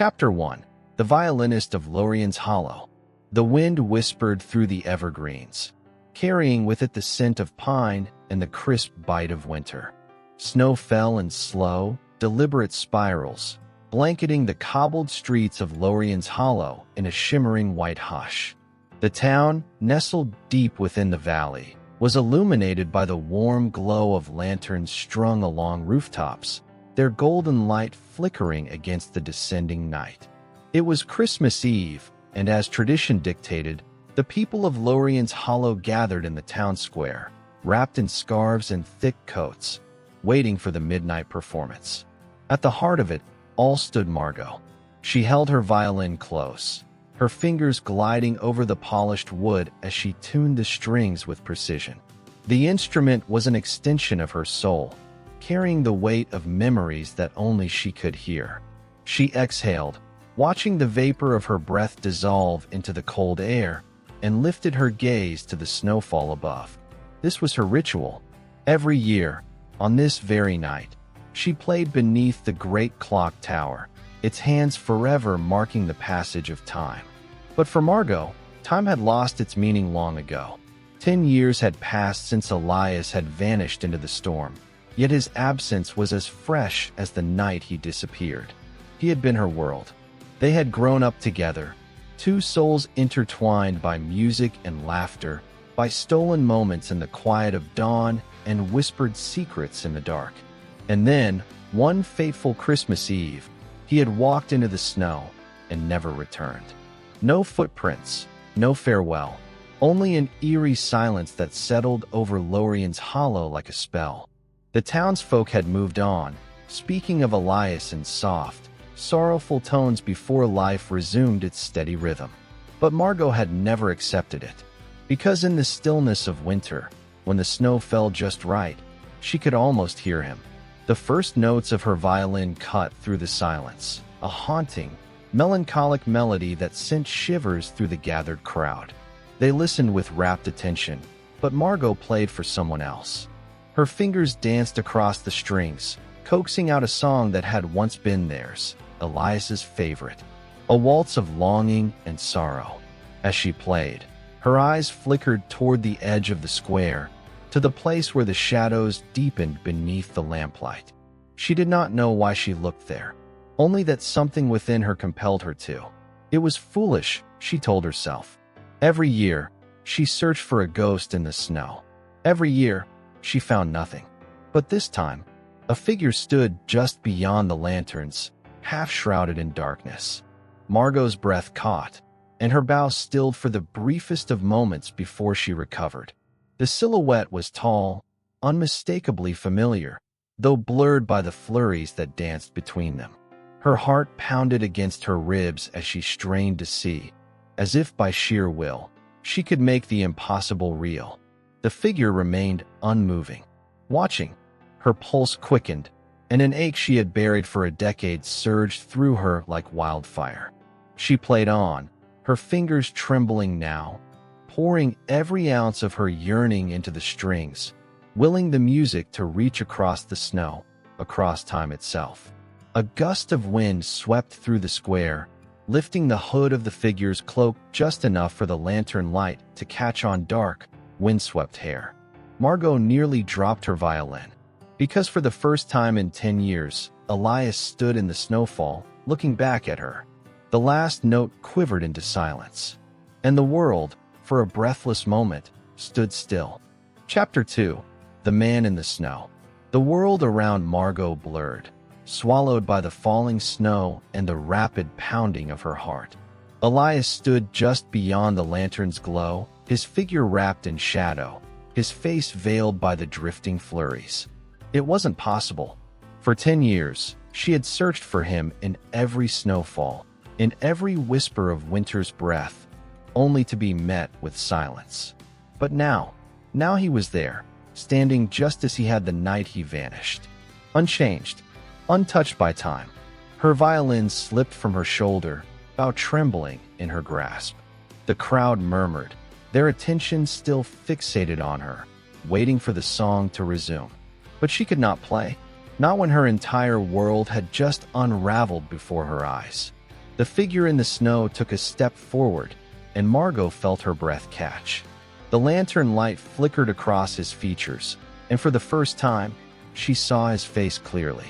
Chapter 1. The Violinist of Lorien's Hollow. The wind whispered through the evergreens, carrying with it the scent of pine and the crisp bite of winter. Snow fell in slow, deliberate spirals, blanketing the cobbled streets of Lorien's Hollow in a shimmering white hush. The town, nestled deep within the valley, was illuminated by the warm glow of lanterns strung along rooftops, their golden light flickering against the descending night. It was Christmas Eve, and as tradition dictated, the people of Lorien's Hollow gathered in the town square, wrapped in scarves and thick coats, waiting for the midnight performance. At the heart of it all stood Margot. She held her violin close, her fingers gliding over the polished wood as she tuned the strings with precision. The instrument was an extension of her soul, carrying the weight of memories that only she could hear. She exhaled, watching the vapor of her breath dissolve into the cold air, and lifted her gaze to the snowfall above. This was her ritual. Every year, on this very night, she played beneath the great clock tower, its hands forever marking the passage of time. But for Margot, time had lost its meaning long ago. 10 years had passed since Elias had vanished into the storm, yet his absence was as fresh as the night he disappeared. He had been her world. They had grown up together, two souls intertwined by music and laughter, by stolen moments in the quiet of dawn and whispered secrets in the dark. And then, one fateful Christmas Eve, he had walked into the snow and never returned. No footprints, no farewell, only an eerie silence that settled over Lorien's Hollow like a spell. The townsfolk had moved on, speaking of Elias in soft, sorrowful tones before life resumed its steady rhythm. But Margot had never accepted it, because in the stillness of winter, when the snow fell just right, she could almost hear him. The first notes of her violin cut through the silence, a haunting, melancholic melody that sent shivers through the gathered crowd. They listened with rapt attention, but Margot played for someone else. Her fingers danced across the strings, coaxing out a song that had once been theirs, Elias's favorite, a waltz of longing and sorrow. As she played, her eyes flickered toward the edge of the square, to the place where the shadows deepened beneath the lamplight. She did not know why she looked there, only that something within her compelled her to. It was foolish, she told herself. Every year, she searched for a ghost in the snow. Every year, she found nothing. But this time, a figure stood just beyond the lanterns, half shrouded in darkness. Margot's breath caught, and her bow stilled for the briefest of moments before she recovered. The silhouette was tall, unmistakably familiar, though blurred by the flurries that danced between them. Her heart pounded against her ribs as she strained to see, as if by sheer will, she could make the impossible real. The figure remained unmoving, watching. Her pulse quickened, and an ache she had buried for a decade surged through her like wildfire. She played on, her fingers trembling now, pouring every ounce of her yearning into the strings, willing the music to reach across the snow, across time itself. A gust of wind swept through the square, lifting the hood of the figure's cloak just enough for the lantern light to catch on dark, windswept hair. Margot nearly dropped her violin, because for the first time in 10 years, Elias stood in the snowfall, looking back at her. The last note quivered into silence, and the world, for a breathless moment, stood still. Chapter 2. The Man in the Snow. The world around Margot blurred, swallowed by the falling snow and the rapid pounding of her heart. Elias stood just beyond the lantern's glow, his figure wrapped in shadow, his face veiled by the drifting flurries. It wasn't possible. For 10 years, she had searched for him in every snowfall, in every whisper of winter's breath, only to be met with silence. But now he was there, standing just as he had the night he vanished. Unchanged, untouched by time. Her violin slipped from her shoulder, bow trembling in her grasp. The crowd murmured, their attention still fixated on her, waiting for the song to resume. But she could not play, not when her entire world had just unraveled before her eyes. The figure in the snow took a step forward, and Margot felt her breath catch. The lantern light flickered across his features, and for the first time, she saw his face clearly.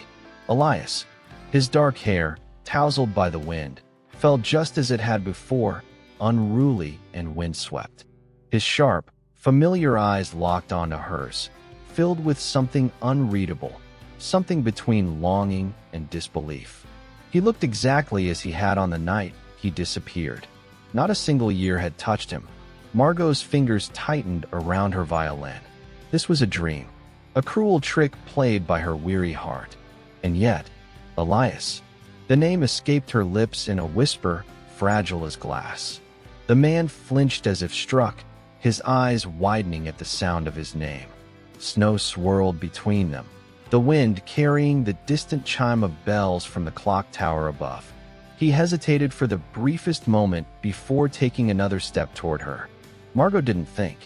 Elias. His dark hair, tousled by the wind, fell just as it had before, unruly and windswept. His sharp, familiar eyes locked onto hers, filled with something unreadable, something between longing and disbelief. He looked exactly as he had on the night he disappeared. Not a single year had touched him. Margot's fingers tightened around her violin. This was a dream, a cruel trick played by her weary heart. And yet, Elias. The name escaped her lips in a whisper, fragile as glass. The man flinched as if struck, his eyes widening at the sound of his name. Snow swirled between them, the wind carrying the distant chime of bells from the clock tower above. He hesitated for the briefest moment before taking another step toward her. Margot didn't think.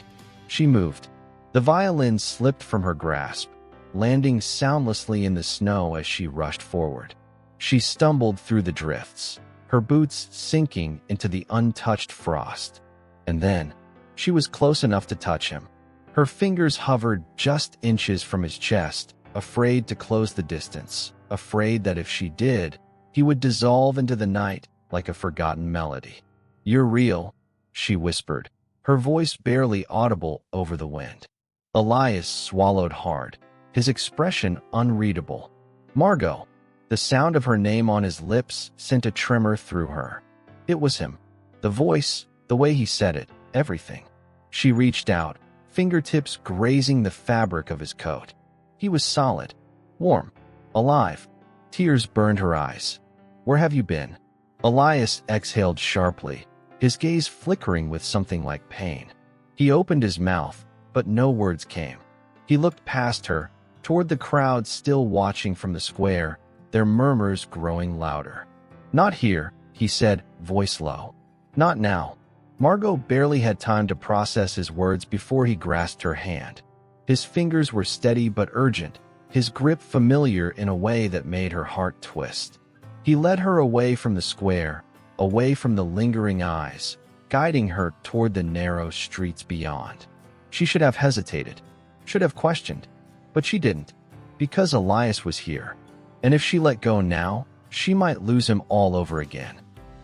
She moved. The violin slipped from her grasp, landing soundlessly in the snow as she rushed forward. She stumbled through the drifts, her boots sinking into the untouched frost. And then, she was close enough to touch him. Her fingers hovered just inches from his chest, afraid to close the distance, afraid that if she did, he would dissolve into the night like a forgotten melody. "You're real," she whispered, her voice barely audible over the wind. Elias swallowed hard, his expression unreadable. "Margot." The sound of her name on his lips sent a tremor through her. It was him. The voice, the way he said it, everything. She reached out, fingertips grazing the fabric of his coat. He was solid, warm, alive. Tears burned her eyes. "Where have you been?" Elias exhaled sharply, his gaze flickering with something like pain. He opened his mouth, but no words came. He looked past her, toward the crowd still watching from the square, their murmurs growing louder. "Not here," he said, voice low. "Not now." Margot barely had time to process his words before he grasped her hand. His fingers were steady but urgent, his grip familiar in a way that made her heart twist. He led her away from the square, away from the lingering eyes, guiding her toward the narrow streets beyond. She should have hesitated, should have questioned, but she didn't, because Elias was here. And if she let go now, she might lose him all over again.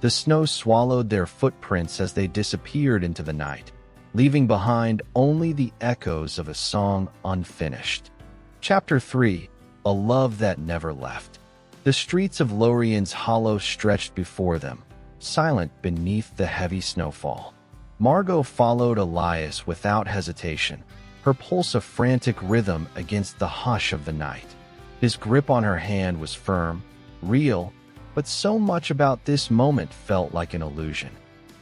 The snow swallowed their footprints as they disappeared into the night, leaving behind only the echoes of a song unfinished. Chapter 3. A Love That Never Left. The streets of Lorien's Hollow stretched before them, silent beneath the heavy snowfall. Margot followed Elias without hesitation, her pulse a frantic rhythm against the hush of the night. His grip on her hand was firm, real, but so much about this moment felt like an illusion.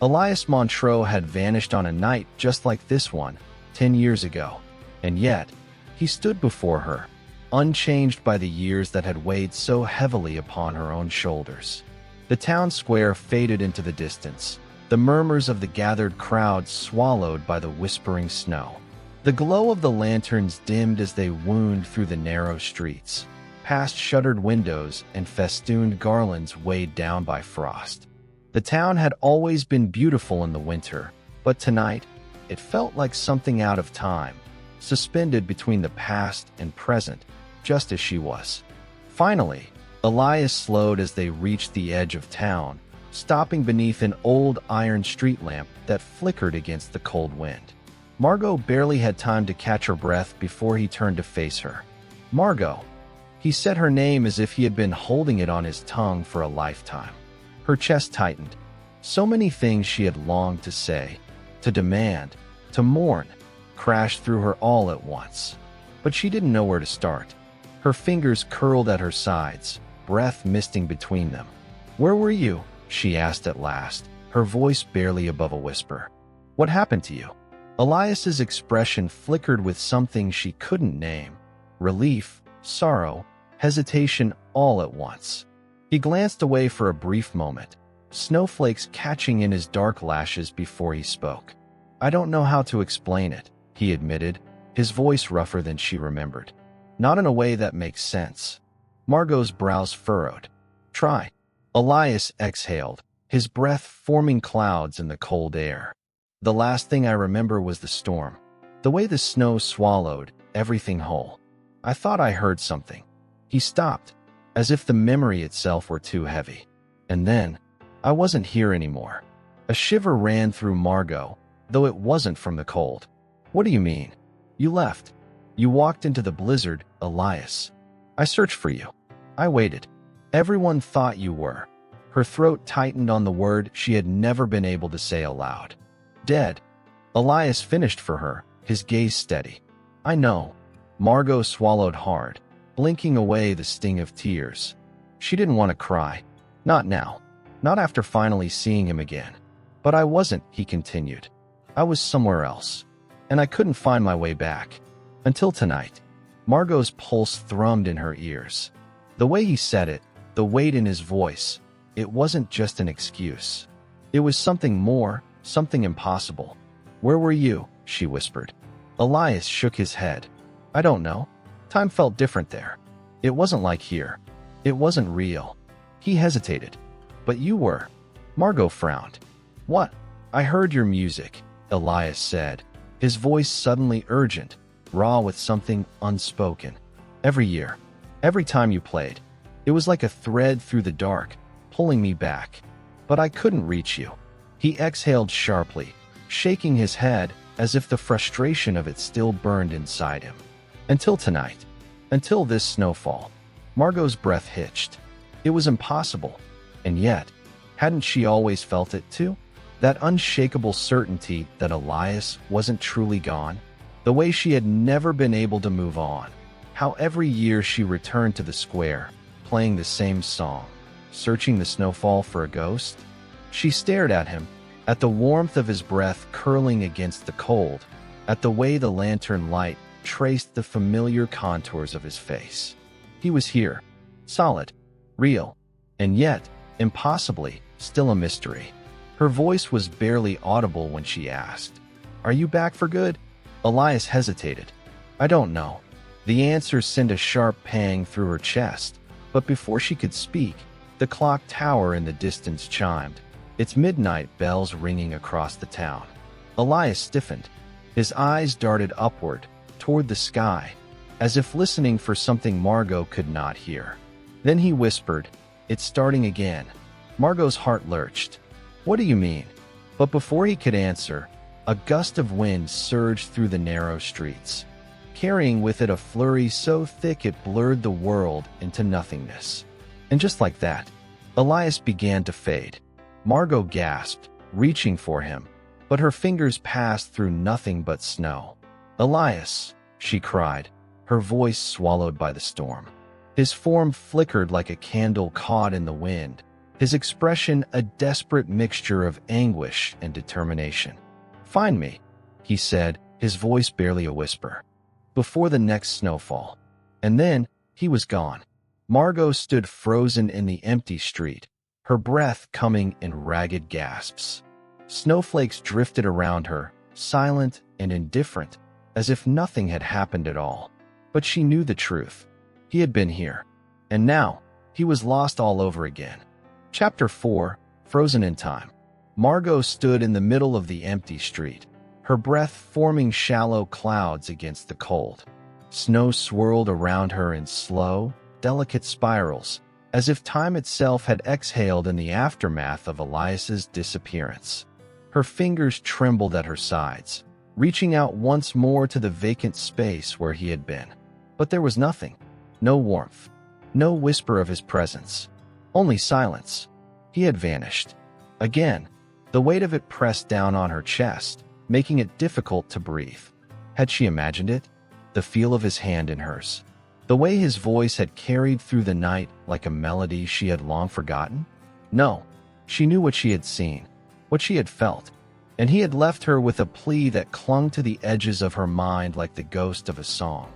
Elias Montreux had vanished on a night just like this one, 10 years ago, and yet, he stood before her, unchanged by the years that had weighed so heavily upon her own shoulders. The town square faded into the distance, the murmurs of the gathered crowd swallowed by the whispering snow. The glow of the lanterns dimmed as they wound through the narrow streets, past shuttered windows and festooned garlands weighed down by frost. The town had always been beautiful in the winter, but tonight, it felt like something out of time, suspended between the past and present, just as she was. Finally, Elias slowed as they reached the edge of town, stopping beneath an old iron street lamp that flickered against the cold wind. Margot barely had time to catch her breath before he turned to face her. "Margot." He said her name as if he had been holding it on his tongue for a lifetime. Her chest tightened. So many things she had longed to say, to demand, to mourn, crashed through her all at once. But she didn't know where to start. Her fingers curled at her sides, breath misting between them. "Where were you?" she asked at last, her voice barely above a whisper. "What happened to you?" Elias's expression flickered with something she couldn't name. Relief, sorrow, hesitation all at once. He glanced away for a brief moment, snowflakes catching in his dark lashes before he spoke. "I don't know how to explain it," he admitted, his voice rougher than she remembered. "Not in a way that makes sense." Margot's brows furrowed. "Try." Elias exhaled, his breath forming clouds in the cold air. The last thing I remember was the storm, the way the snow swallowed everything whole. I thought I heard something. He stopped, as if the memory itself were too heavy. And then, I wasn't here anymore. A shiver ran through Margot, though it wasn't from the cold. What do you mean? You left. You walked into the blizzard, Elias. I searched for you. I waited. Everyone thought you were. Her throat tightened on the word she had never been able to say aloud. Dead. Elias finished for her, his gaze steady. I know. Margot swallowed hard, blinking away the sting of tears. She didn't want to cry. Not now. Not after finally seeing him again. But I wasn't, he continued. I was somewhere else. And I couldn't find my way back. Until tonight. Margot's pulse thrummed in her ears. The way he said it, the weight in his voice, it wasn't just an excuse. It was something more, something impossible. Where were you? She whispered. Elias shook his head. I don't know. Time felt different there. It wasn't like here. It wasn't real. He hesitated. But you were. Margot frowned. What? I heard your music, Elias said, his voice suddenly urgent, raw with something unspoken. Every year, every time you played, it was like a thread through the dark, pulling me back. But I couldn't reach you. He exhaled sharply, shaking his head as if the frustration of it still burned inside him. Until tonight. Until this snowfall. Margot's breath hitched. It was impossible. And yet, hadn't she always felt it too? That unshakable certainty that Elias wasn't truly gone? The way she had never been able to move on. How every year she returned to the square, playing the same song, searching the snowfall for a ghost? She stared at him, at the warmth of his breath curling against the cold, at the way the lantern light traced the familiar contours of his face. He was here, solid, real, and yet, impossibly, still a mystery. Her voice was barely audible when she asked, Are you back for good? Elias hesitated. I don't know. The answer sent a sharp pang through her chest, but before she could speak, the clock tower in the distance chimed, its midnight bells ringing across the town. Elias stiffened. His eyes darted upward, toward the sky, as if listening for something Margot could not hear. Then he whispered, It's starting again. Margot's heart lurched. What do you mean? But before he could answer, a gust of wind surged through the narrow streets, carrying with it a flurry so thick it blurred the world into nothingness. And just like that, Elias began to fade. Margot gasped, reaching for him, but her fingers passed through nothing but snow. Elias, she cried, her voice swallowed by the storm. His form flickered like a candle caught in the wind, his expression a desperate mixture of anguish and determination. Find me, he said, his voice barely a whisper, before the next snowfall. And then, he was gone. Margot stood frozen in the empty street, her breath coming in ragged gasps. Snowflakes drifted around her, silent and indifferent, as if nothing had happened at all. But she knew the truth. He had been here. And now, he was lost all over again. Chapter 4, Frozen in Time. Margot stood in the middle of the empty street, her breath forming shallow clouds against the cold. Snow swirled around her in slow, delicate spirals, as if time itself had exhaled in the aftermath of Elias's disappearance. Her fingers trembled at her sides, reaching out once more to the vacant space where he had been. But there was nothing. No warmth. No whisper of his presence. Only silence. He had vanished. Again, the weight of it pressed down on her chest, making it difficult to breathe. Had she imagined it? The feel of his hand in hers. The way his voice had carried through the night like a melody she had long forgotten? No. She knew what she had seen, what she had felt, and he had left her with a plea that clung to the edges of her mind like the ghost of a song.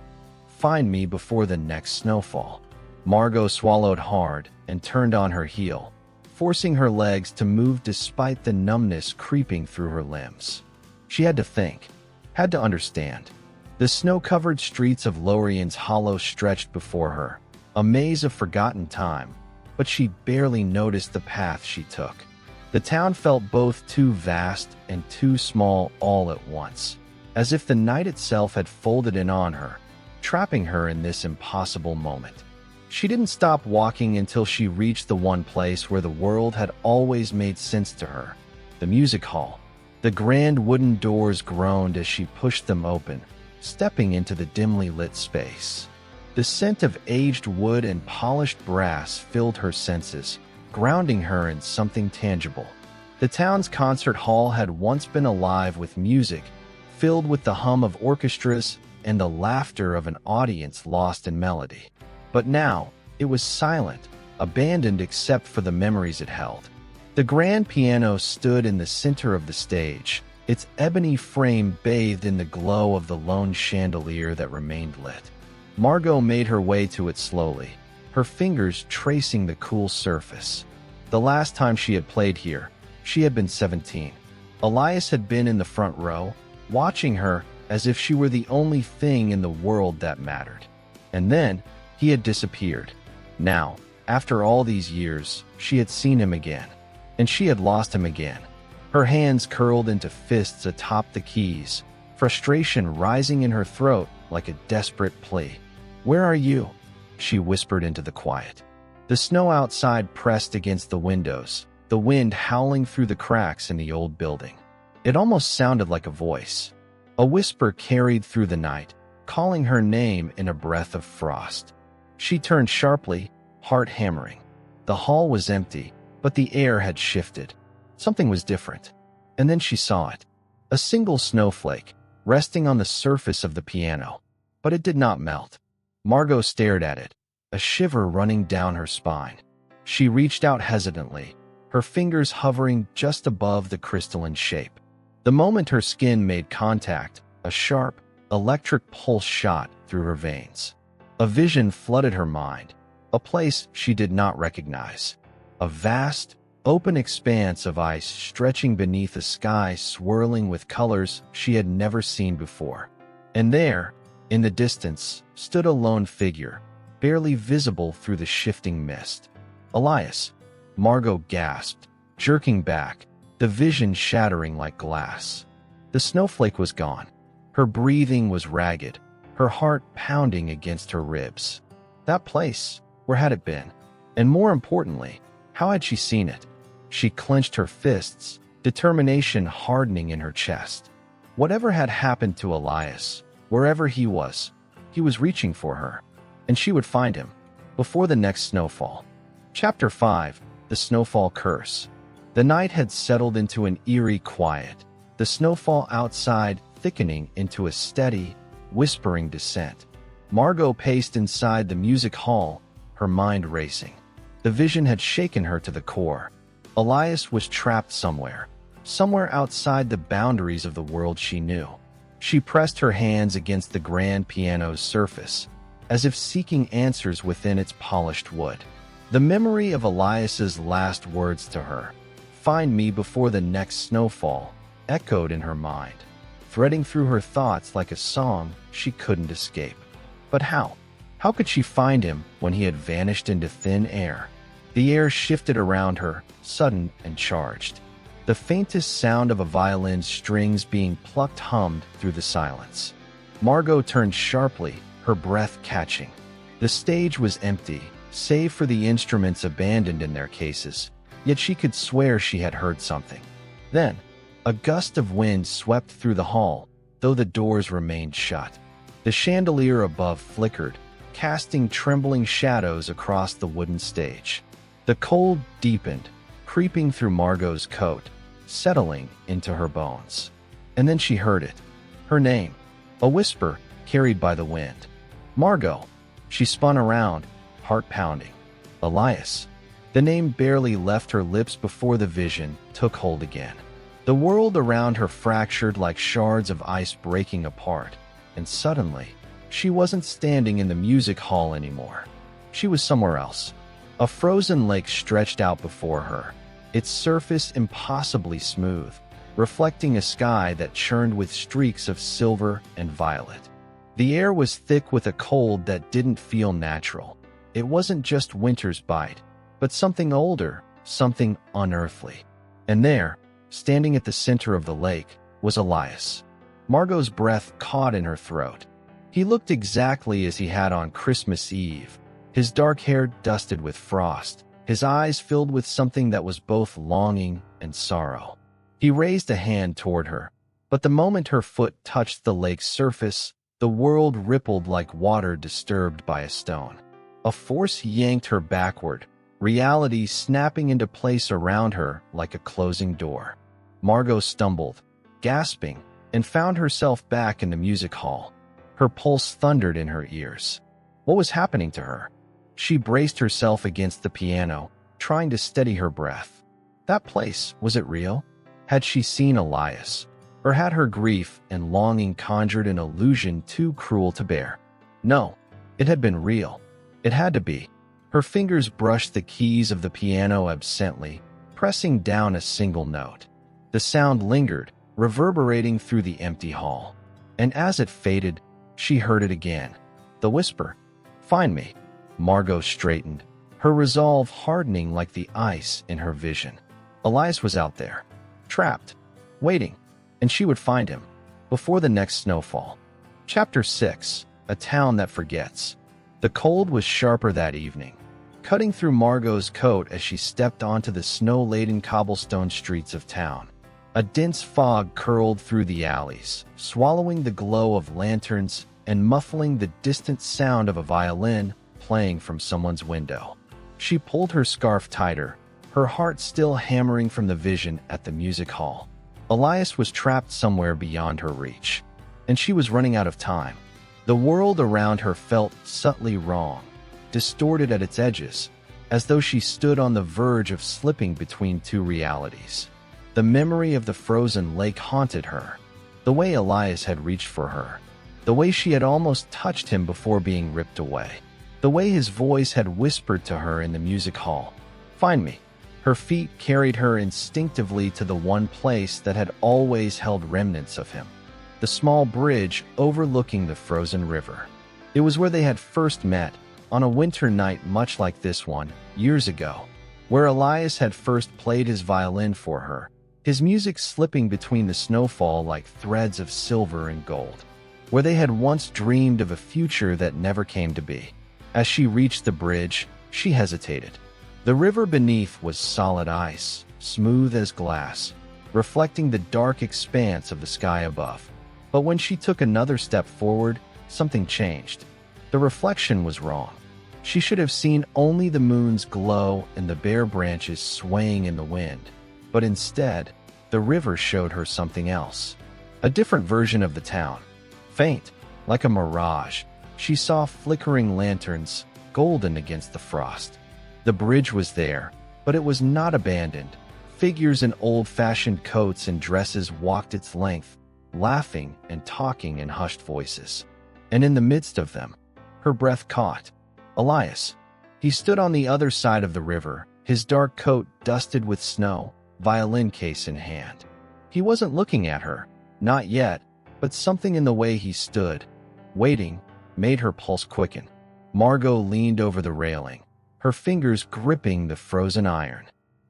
Find me before the next snowfall. Margot swallowed hard and turned on her heel, forcing her legs to move despite the numbness creeping through her limbs. She had to think, had to understand. The snow-covered streets of Lorien's Hollow stretched before her, a maze of forgotten time, but she barely noticed the path she took. The town felt both too vast and too small all at once, as if the night itself had folded in on her, trapping her in this impossible moment. She didn't stop walking until she reached the one place where the world had always made sense to her, the music hall. The grand wooden doors groaned as she pushed them open, stepping into the dimly lit space. The scent of aged wood and polished brass filled her senses, grounding her in something tangible. The town's concert hall had once been alive with music, filled with the hum of orchestras and the laughter of an audience lost in melody. But now, it was silent, abandoned except for the memories it held. The grand piano stood in the center of the stage, its ebony frame bathed in the glow of the lone chandelier that remained lit. Margot made her way to it slowly, her fingers tracing the cool surface. The last time she had played here, she had been 17. Elias had been in the front row, watching her as if she were the only thing in the world that mattered. And then, he had disappeared. Now, after all these years, she had seen him again. And she had lost him again. Her hands curled into fists atop the keys, frustration rising in her throat like a desperate plea. "Where are you?" she whispered into the quiet. The snow outside pressed against the windows, the wind howling through the cracks in the old building. It almost sounded like a voice. A whisper carried through the night, calling her name in a breath of frost. She turned sharply, heart hammering. The hall was empty, but the air had shifted. Something was different. And then she saw it. A single snowflake, resting on the surface of the piano. But it did not melt. Margot stared at it, a shiver running down her spine. She reached out hesitantly, her fingers hovering just above the crystalline shape. The moment her skin made contact, a sharp, electric pulse shot through her veins. A vision flooded her mind, a place she did not recognize. A vast, open expanse of ice stretching beneath a sky swirling with colors she had never seen before. And there, in the distance, stood a lone figure, barely visible through the shifting mist. "Elias," Margot gasped, jerking back, the vision shattering like glass. The snowflake was gone. Her breathing was ragged, her heart pounding against her ribs. That place, where had it been? And more importantly, how had she seen it? She clenched her fists, determination hardening in her chest. Whatever had happened to Elias, wherever he was reaching for her, and she would find him before the next snowfall. Chapter 5: The Snowfall Curse. The night had settled into an eerie quiet, the snowfall outside thickening into a steady, whispering descent. Margot paced inside the music hall, her mind racing. The vision had shaken her to the core. Elias was trapped somewhere outside the boundaries of the world she knew. She pressed her hands against the grand piano's surface, as if seeking answers within its polished wood. The memory of Elias's last words to her, "Find me before the next snowfall," echoed in her mind, threading through her thoughts like a song she couldn't escape. But how? How could she find him when he had vanished into thin air? The air shifted around her, sudden and charged. The faintest sound of a violin's strings being plucked hummed through the silence. Margot turned sharply, her breath catching. The stage was empty, save for the instruments abandoned in their cases, yet she could swear she had heard something. Then, a gust of wind swept through the hall, though the doors remained shut. The chandelier above flickered, casting trembling shadows across the wooden stage. The cold deepened, creeping through Margot's coat, settling into her bones. And then she heard it. Her name. A whisper carried by the wind. "Margot." She spun around, heart pounding. "Elias." The name barely left her lips before the vision took hold again. The world around her fractured like shards of ice breaking apart, and suddenly, she wasn't standing in the music hall anymore. She was somewhere else. A frozen lake stretched out before her, its surface impossibly smooth, reflecting a sky that churned with streaks of silver and violet. The air was thick with a cold that didn't feel natural. It wasn't just winter's bite. but something older, something unearthly. And there, standing at the center of the lake, was Elias. Margot's breath caught in her throat. He looked exactly as he had on Christmas Eve, his dark hair dusted with frost, his eyes filled with something that was both longing and sorrow. He raised a hand toward her, but the moment her foot touched the lake's surface, the world rippled like water disturbed by a stone. A force yanked her backward, reality snapping into place around her like a closing door. Margot stumbled, gasping, and found herself back in the music hall. Her pulse thundered in her ears. What was happening to her? She braced herself against the piano, trying to steady her breath. That place, was it real? Had she seen Elias? Or had her grief and longing conjured an illusion too cruel to bear? No, it had been real. It had to be. Her fingers brushed the keys of the piano absently, pressing down a single note. The sound lingered, reverberating through the empty hall. And as it faded, she heard it again. The whisper, "Find me." Margot straightened, her resolve hardening like the ice in her vision. Elias was out there, trapped, waiting, and she would find him before the next snowfall. Chapter 6, A Town That Forgets. The cold was sharper that evening, cutting through Margot's coat as she stepped onto the snow-laden cobblestone streets of town. A dense fog curled through the alleys, swallowing the glow of lanterns and muffling the distant sound of a violin playing from someone's window. She pulled her scarf tighter, her heart still hammering from the vision at the music hall. Elias was trapped somewhere beyond her reach, and she was running out of time. The world around her felt subtly wrong, distorted at its edges, as though she stood on the verge of slipping between two realities. The memory of the frozen lake haunted her, the way Elias had reached for her, the way she had almost touched him before being ripped away, the way his voice had whispered to her in the music hall, "Find me." Her feet carried her instinctively to the one place that had always held remnants of him, the small bridge overlooking the frozen river. It was where they had first met, on a winter night much like this one, years ago, where Elias had first played his violin for her, his music slipping between the snowfall like threads of silver and gold, where they had once dreamed of a future that never came to be. As she reached the bridge, she hesitated. The river beneath was solid ice, smooth as glass, reflecting the dark expanse of the sky above. But when she took another step forward, something changed. The reflection was wrong. She should have seen only the moon's glow and the bare branches swaying in the wind. But instead, the river showed her something else. A different version of the town. Faint, like a mirage, she saw flickering lanterns, golden against the frost. The bridge was there, but it was not abandoned. Figures in old-fashioned coats and dresses walked its length, laughing and talking in hushed voices. And in the midst of them, her breath caught. Elias. He stood on the other side of the river, his dark coat dusted with snow, violin case in hand. He wasn't looking at her, not yet, but something in the way he stood, waiting, made her pulse quicken. Margot leaned over the railing, her fingers gripping the frozen iron.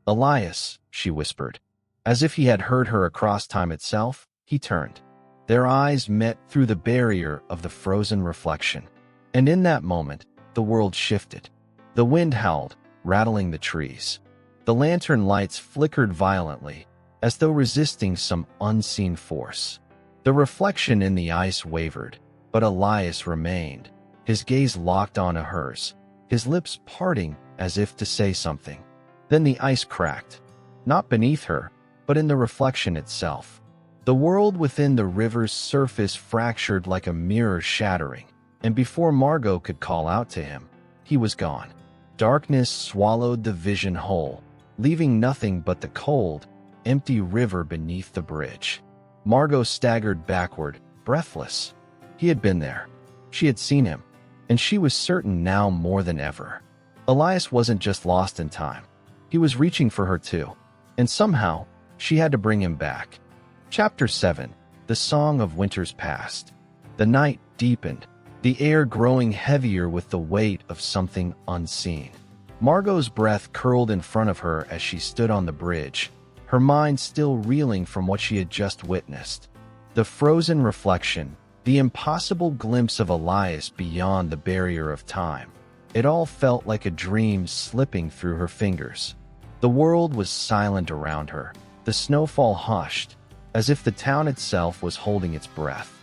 "Elias," she whispered. As if he had heard her across time itself, he turned. Their eyes met through the barrier of the frozen reflection. And in that moment, the world shifted. The wind howled, rattling the trees. The lantern lights flickered violently, as though resisting some unseen force. The reflection in the ice wavered, but Elias remained, his gaze locked onto hers, his lips parting as if to say something. Then the ice cracked, not beneath her, but in the reflection itself. The world within the river's surface fractured like a mirror shattering, and before Margot could call out to him, he was gone. Darkness swallowed the vision whole, leaving nothing but the cold, empty river beneath the bridge. Margot staggered backward, breathless. He had been there. She had seen him, and she was certain now more than ever. Elias wasn't just lost in time. He was reaching for her too, and somehow, she had to bring him back. Chapter 7, The Song of Winter's Past. The night deepened, the air growing heavier with the weight of something unseen. Margot's breath curled in front of her as she stood on the bridge, her mind still reeling from what she had just witnessed. The frozen reflection, the impossible glimpse of Elias beyond the barrier of time. It all felt like a dream slipping through her fingers. The world was silent around her, the snowfall hushed, as if the town itself was holding its breath.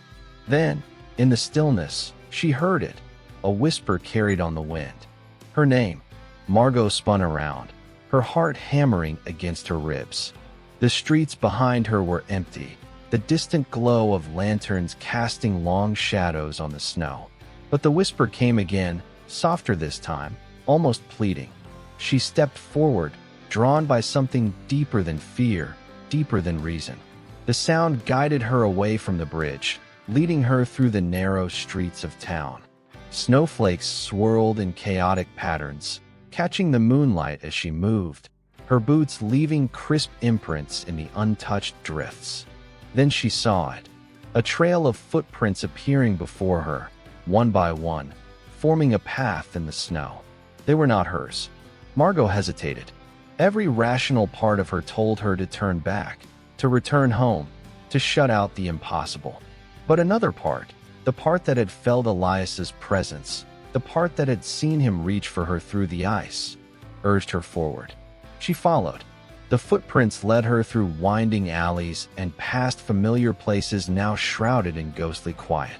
Then, in the stillness, she heard it, a whisper carried on the wind. Her name. Margot spun around, her heart hammering against her ribs. The streets behind her were empty, the distant glow of lanterns casting long shadows on the snow. But the whisper came again, softer this time, almost pleading. She stepped forward, drawn by something deeper than fear, deeper than reason. The sound guided her away from the bridge, leading her through the narrow streets of town. Snowflakes swirled in chaotic patterns, catching the moonlight as she moved, her boots leaving crisp imprints in the untouched drifts. Then she saw it, a trail of footprints appearing before her, one by one, forming a path in the snow. They were not hers. Margot hesitated. Every rational part of her told her to turn back, to return home, to shut out the impossible. But another part, the part that had felt Elias's presence, the part that had seen him reach for her through the ice, urged her forward. She followed. The footprints led her through winding alleys and past familiar places now shrouded in ghostly quiet.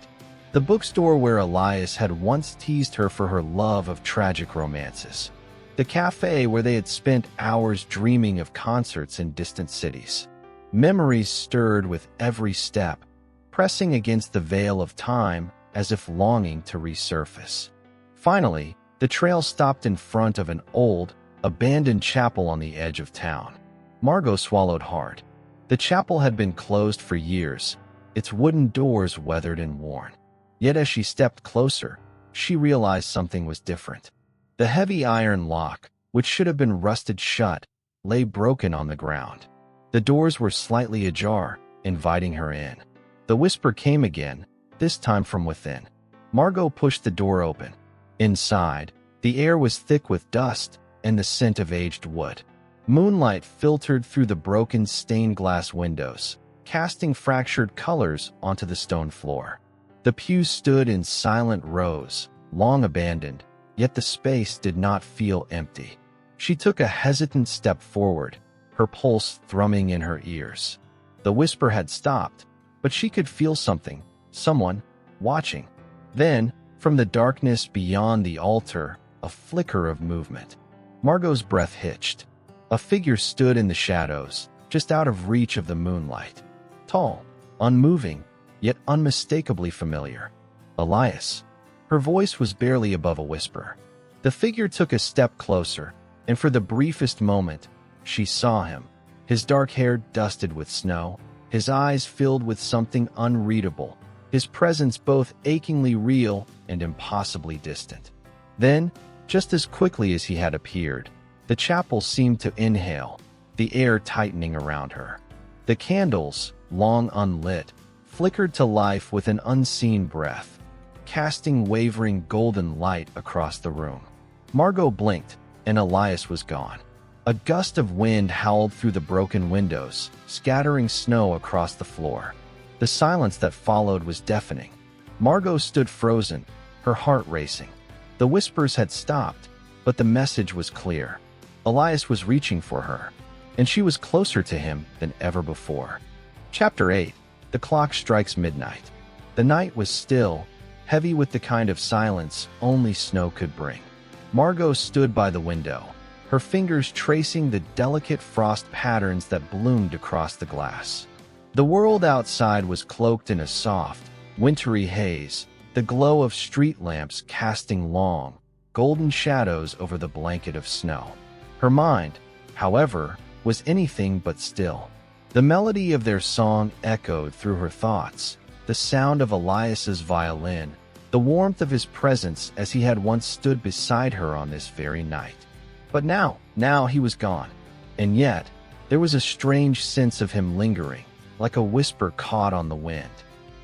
The bookstore where Elias had once teased her for her love of tragic romances. The cafe where they had spent hours dreaming of concerts in distant cities. Memories stirred with every step, pressing against the veil of time as if longing to resurface. Finally, the trail stopped in front of an old, abandoned chapel on the edge of town. Margot swallowed hard. The chapel had been closed for years, its wooden doors weathered and worn. Yet as she stepped closer, she realized something was different. The heavy iron lock, which should have been rusted shut, lay broken on the ground. The doors were slightly ajar, inviting her in. The whisper came again, this time from within. Margot pushed the door open. Inside, the air was thick with dust and the scent of aged wood. Moonlight filtered through the broken stained glass windows, casting fractured colors onto the stone floor. The pews stood in silent rows, long abandoned, yet the space did not feel empty. She took a hesitant step forward, her pulse thrumming in her ears. The whisper had stopped, but she could feel something, someone, watching. Then, from the darkness beyond the altar, a flicker of movement. Margot's breath hitched. A figure stood in the shadows, just out of reach of the moonlight. Tall, unmoving, yet unmistakably familiar. Elias. Her voice was barely above a whisper. The figure took a step closer, and for the briefest moment, she saw him. His dark hair dusted with snow, his eyes filled with something unreadable, his presence both achingly real and impossibly distant. Then, just as quickly as he had appeared, the chapel seemed to inhale, the air tightening around her. The candles, long unlit, flickered to life with an unseen breath, casting wavering golden light across the room. Margot blinked, and Elias was gone. A gust of wind howled through the broken windows, scattering snow across the floor. The silence that followed was deafening. Margot stood frozen, her heart racing. The whispers had stopped, but the message was clear. Elias was reaching for her, and she was closer to him than ever before. Chapter 8. The clock strikes midnight. The night was still, heavy with the kind of silence only snow could bring. Margot stood by the window, her fingers tracing the delicate frost patterns that bloomed across the glass. The world outside was cloaked in a soft, wintry haze, the glow of street lamps casting long, golden shadows over the blanket of snow. Her mind, however, was anything but still. The melody of their song echoed through her thoughts, the sound of Elias's violin, the warmth of his presence as he had once stood beside her on this very night. But now he was gone. And yet, there was a strange sense of him lingering, like a whisper caught on the wind.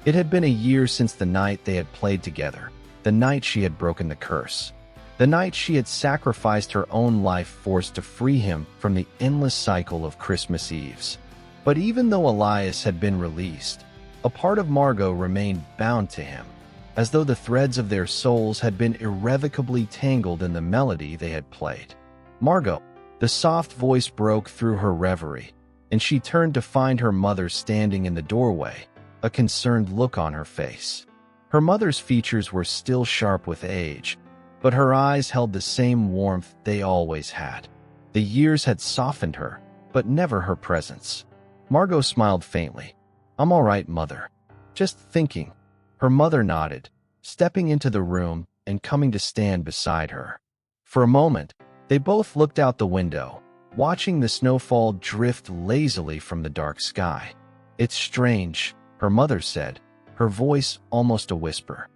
It had been a year since the night they had played together, the night she had broken the curse. The night she had sacrificed her own life force to free him from the endless cycle of Christmas Eves. But even though Elias had been released, a part of Margot remained bound to him, as though the threads of their souls had been irrevocably tangled in the melody they had played. "Margot," the soft voice broke through her reverie, and she turned to find her mother standing in the doorway, a concerned look on her face. Her mother's features were still sharp with age, but her eyes held the same warmth they always had. The years had softened her, but never her presence. Margot smiled faintly. "I'm all right, Mother. Just thinking." Her mother nodded, stepping into the room and coming to stand beside her. For a moment, they both looked out the window, watching the snowfall drift lazily from the dark sky. "It's strange," her mother said, her voice almost a whisper.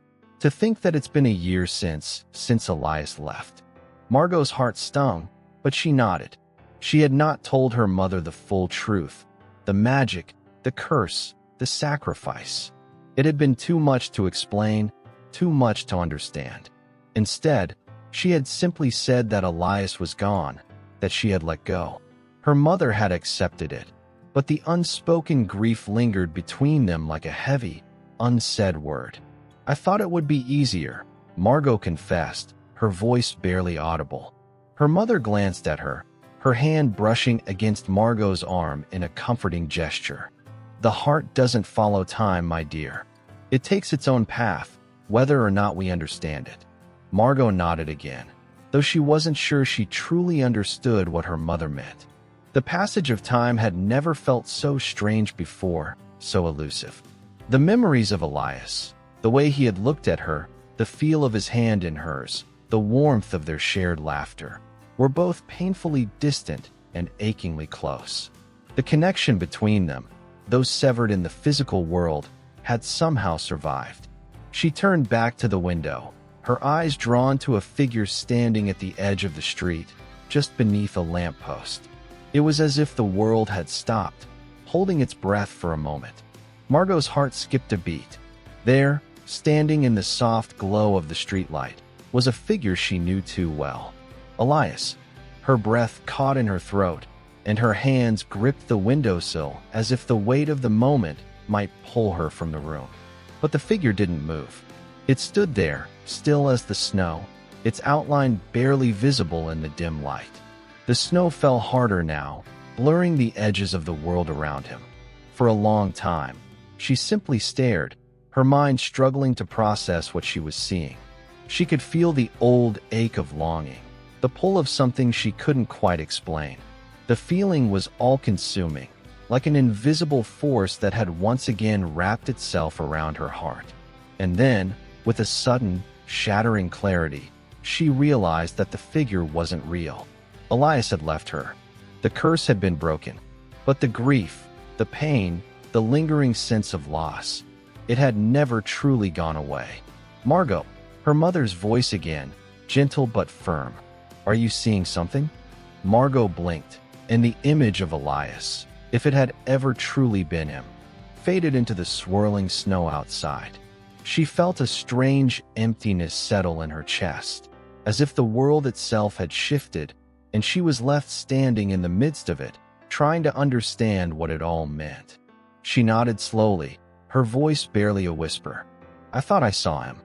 "To think that it's been a year since Elias left." Margot's heart stung, but she nodded. She had not told her mother the full truth. The magic, the curse, the sacrifice. It had been too much to explain, too much to understand. Instead, she had simply said that Elias was gone, that she had let go. Her mother had accepted it, but the unspoken grief lingered between them like a heavy, unsaid word. "I thought it would be easier," Margot confessed, her voice barely audible. Her mother glanced at her, her hand brushing against Margot's arm in a comforting gesture. "The heart doesn't follow time, my dear. It takes its own path, whether or not we understand it." Margot nodded again, though she wasn't sure she truly understood what her mother meant. The passage of time had never felt so strange before, so elusive. The memories of Elias, the way he had looked at her, the feel of his hand in hers, the warmth of their shared laughter, were both painfully distant and achingly close. The connection between them, though severed in the physical world, had somehow survived. She turned back to the window, her eyes drawn to a figure standing at the edge of the street, just beneath a lamppost. It was as if the world had stopped, holding its breath for a moment. Margot's heart skipped a beat. There, standing in the soft glow of the streetlight, was a figure she knew too well. Elias. Her breath caught in her throat, and her hands gripped the windowsill as if the weight of the moment might pull her from the room. But the figure didn't move. It stood there, still as the snow, its outline barely visible in the dim light. The snow fell harder now, blurring the edges of the world around him. For a long time, she simply stared, her mind struggling to process what she was seeing. She could feel the old ache of longing, the pull of something she couldn't quite explain. The feeling was all-consuming, like an invisible force that had once again wrapped itself around her heart. And then, with a sudden, shattering clarity, she realized that the figure wasn't real. Elias had left her. The curse had been broken. But the grief, the pain, the lingering sense of loss, it had never truly gone away. "Margot," her mother's voice again, gentle but firm. "Are you seeing something?" Margot blinked, and the image of Elias, if it had ever truly been him, faded into the swirling snow outside. She felt a strange emptiness settle in her chest, as if the world itself had shifted, and she was left standing in the midst of it, trying to understand what it all meant. She nodded slowly, her voice barely a whisper. "I thought I saw him."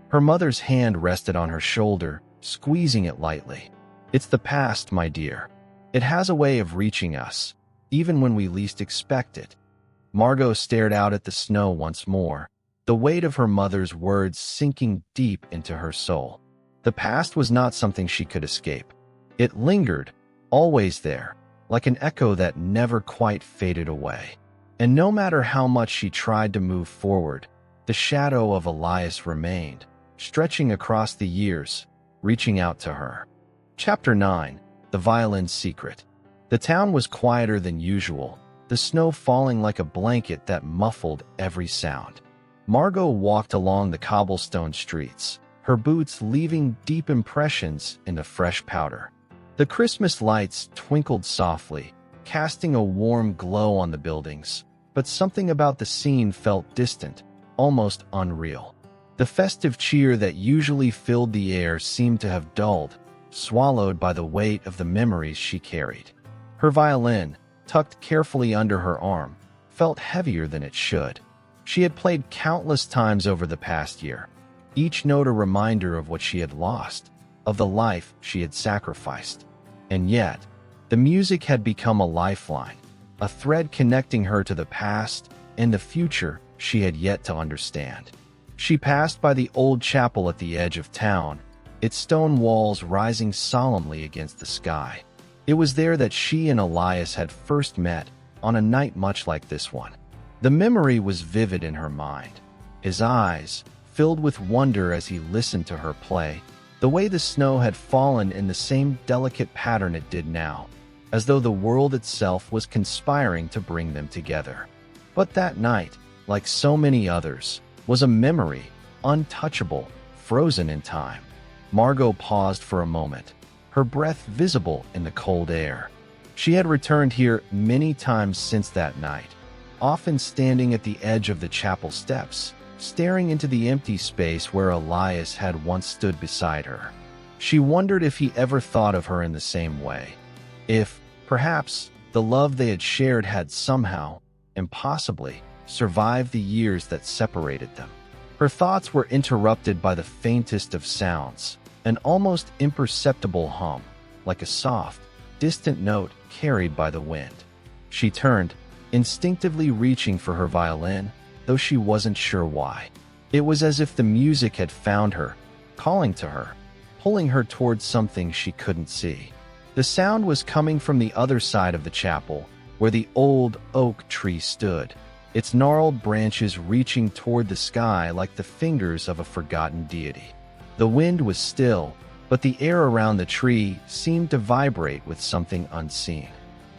Her mother's hand rested on her shoulder, squeezing it lightly. "It's the past, my dear. It has a way of reaching us, even when we least expect it." Margot stared out at the snow once more, the weight of her mother's words sinking deep into her soul. The past was not something she could escape. It lingered, always there, like an echo that never quite faded away. And no matter how much she tried to move forward, the shadow of Elias remained, stretching across the years, reaching out to her. Chapter 9. The Violin's Secret. The town was quieter than usual, the snow falling like a blanket that muffled every sound. Margot walked along the cobblestone streets, her boots leaving deep impressions in the fresh powder. The Christmas lights twinkled softly, casting a warm glow on the buildings, but something about the scene felt distant, almost unreal. The festive cheer that usually filled the air seemed to have dulled, swallowed by the weight of the memories she carried. Her violin, tucked carefully under her arm, felt heavier than it should. She had played countless times over the past year, each note a reminder of what she had lost, of the life she had sacrificed. And yet, the music had become a lifeline, a thread connecting her to the past and the future she had yet to understand. She passed by the old chapel at the edge of town, its stone walls rising solemnly against the sky. It was there that she and Elias had first met, on a night much like this one. The memory was vivid in her mind, his eyes filled with wonder as he listened to her play, the way the snow had fallen in the same delicate pattern it did now, as though the world itself was conspiring to bring them together. But that night, like so many others, was a memory, untouchable, frozen in time. Margot paused for a moment, her breath visible in the cold air. She had returned here many times since that night, often standing at the edge of the chapel steps, staring into the empty space where Elias had once stood beside her. She wondered if he ever thought of her in the same way. If, perhaps, the love they had shared had somehow, impossibly, survived the years that separated them. Her thoughts were interrupted by the faintest of sounds, an almost imperceptible hum, like a soft, distant note carried by the wind. She turned, instinctively reaching for her violin, though she wasn't sure why. It was as if the music had found her, calling to her, pulling her towards something she couldn't see. The sound was coming from the other side of the chapel, where the old oak tree stood, its gnarled branches reaching toward the sky like the fingers of a forgotten deity. The wind was still, but the air around the tree seemed to vibrate with something unseen.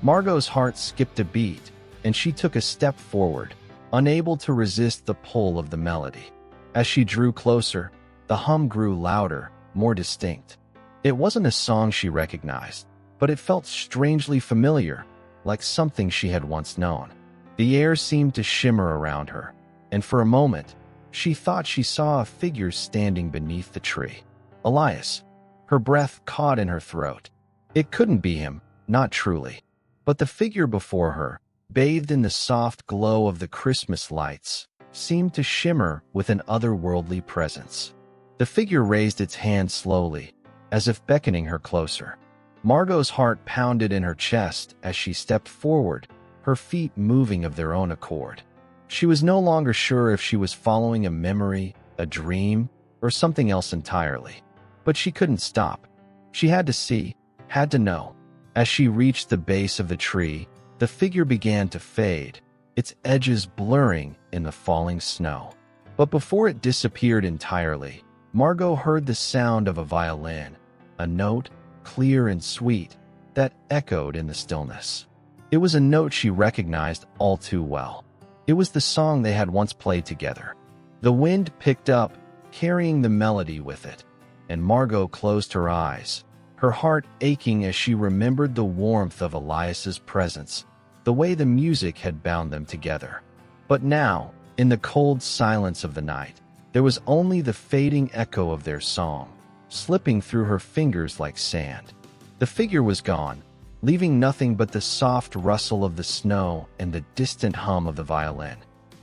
Margot's heart skipped a beat, and she took a step forward, unable to resist the pull of the melody. As she drew closer, the hum grew louder, more distinct. It wasn't a song she recognized, but it felt strangely familiar, like something she had once known. The air seemed to shimmer around her, and for a moment, she thought she saw a figure standing beneath the tree. Elias. Her breath caught in her throat. It couldn't be him, not truly. But the figure before her, bathed in the soft glow of the Christmas lights, seemed to shimmer with an otherworldly presence. The figure raised its hand slowly, as if beckoning her closer. Margot's heart pounded in her chest as she stepped forward, her feet moving of their own accord. She was no longer sure if she was following a memory, a dream, or something else entirely. But she couldn't stop. She had to see, had to know. As she reached the base of the tree, the figure began to fade, its edges blurring in the falling snow. But before it disappeared entirely, Margot heard the sound of a violin, a note, clear and sweet, that echoed in the stillness. It was a note she recognized all too well. It was the song they had once played together. The wind picked up, carrying the melody with it, and Margot closed her eyes, her heart aching as she remembered the warmth of Elias's presence, the way the music had bound them together. But now, in the cold silence of the night, there was only the fading echo of their song, slipping through her fingers like sand. The figure was gone, leaving nothing but the soft rustle of the snow and the distant hum of the violin.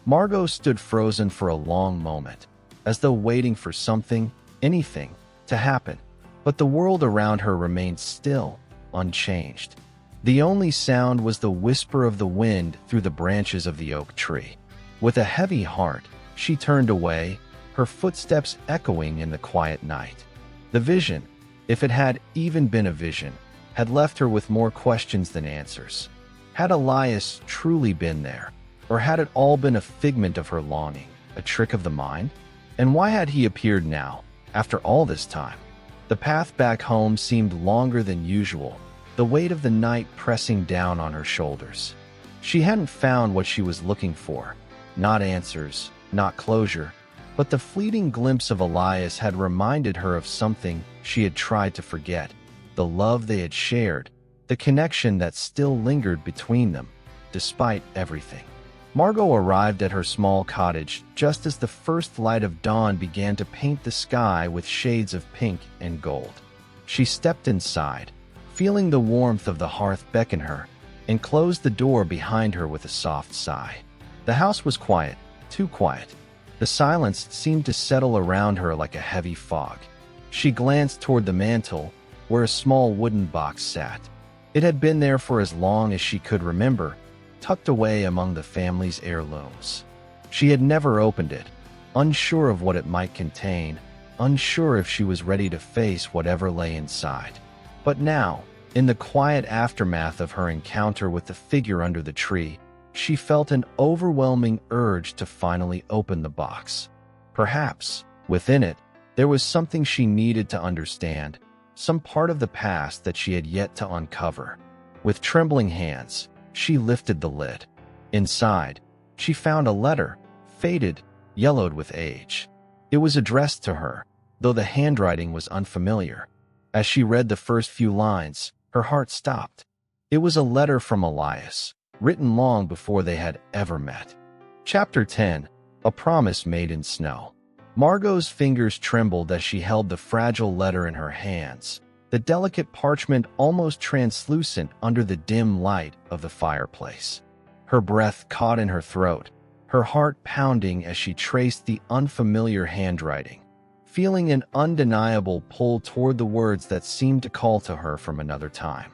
Margot stood frozen for a long moment, as though waiting for something, anything, to happen. But the world around her remained still, unchanged. The only sound was the whisper of the wind through the branches of the oak tree. With a heavy heart, she turned away, her footsteps echoing in the quiet night. The vision, if it had even been a vision, had left her with more questions than answers. Had Elias truly been there? Or had it all been a figment of her longing, a trick of the mind? And why had he appeared now, after all this time? The path back home seemed longer than usual, the weight of the night pressing down on her shoulders. She hadn't found what she was looking for, not answers, not closure, but the fleeting glimpse of Elias had reminded her of something she had tried to forget, the love they had shared, the connection that still lingered between them, despite everything. Margot arrived at her small cottage just as the first light of dawn began to paint the sky with shades of pink and gold. She stepped inside, feeling the warmth of the hearth beckon her, and closed the door behind her with a soft sigh. The house was quiet, too quiet. The silence seemed to settle around her like a heavy fog. She glanced toward the mantel, where a small wooden box sat. It had been there for as long as she could remember, tucked away among the family's heirlooms. She had never opened it, unsure of what it might contain, unsure if she was ready to face whatever lay inside. But now, in the quiet aftermath of her encounter with the figure under the tree, she felt an overwhelming urge to finally open the box. Perhaps, within it, there was something she needed to understand, some part of the past that she had yet to uncover. With trembling hands, she lifted the lid. Inside, she found a letter, faded, yellowed with age. It was addressed to her, though the handwriting was unfamiliar. As she read the first few lines, her heart stopped. It was a letter from Elias, written long before they had ever met. Chapter 10, A Promise Made in Snow. Margot's fingers trembled as she held the fragile letter in her hands, the delicate parchment almost translucent under the dim light of the fireplace. Her breath caught in her throat, her heart pounding as she traced the unfamiliar handwriting, feeling an undeniable pull toward the words that seemed to call to her from another time.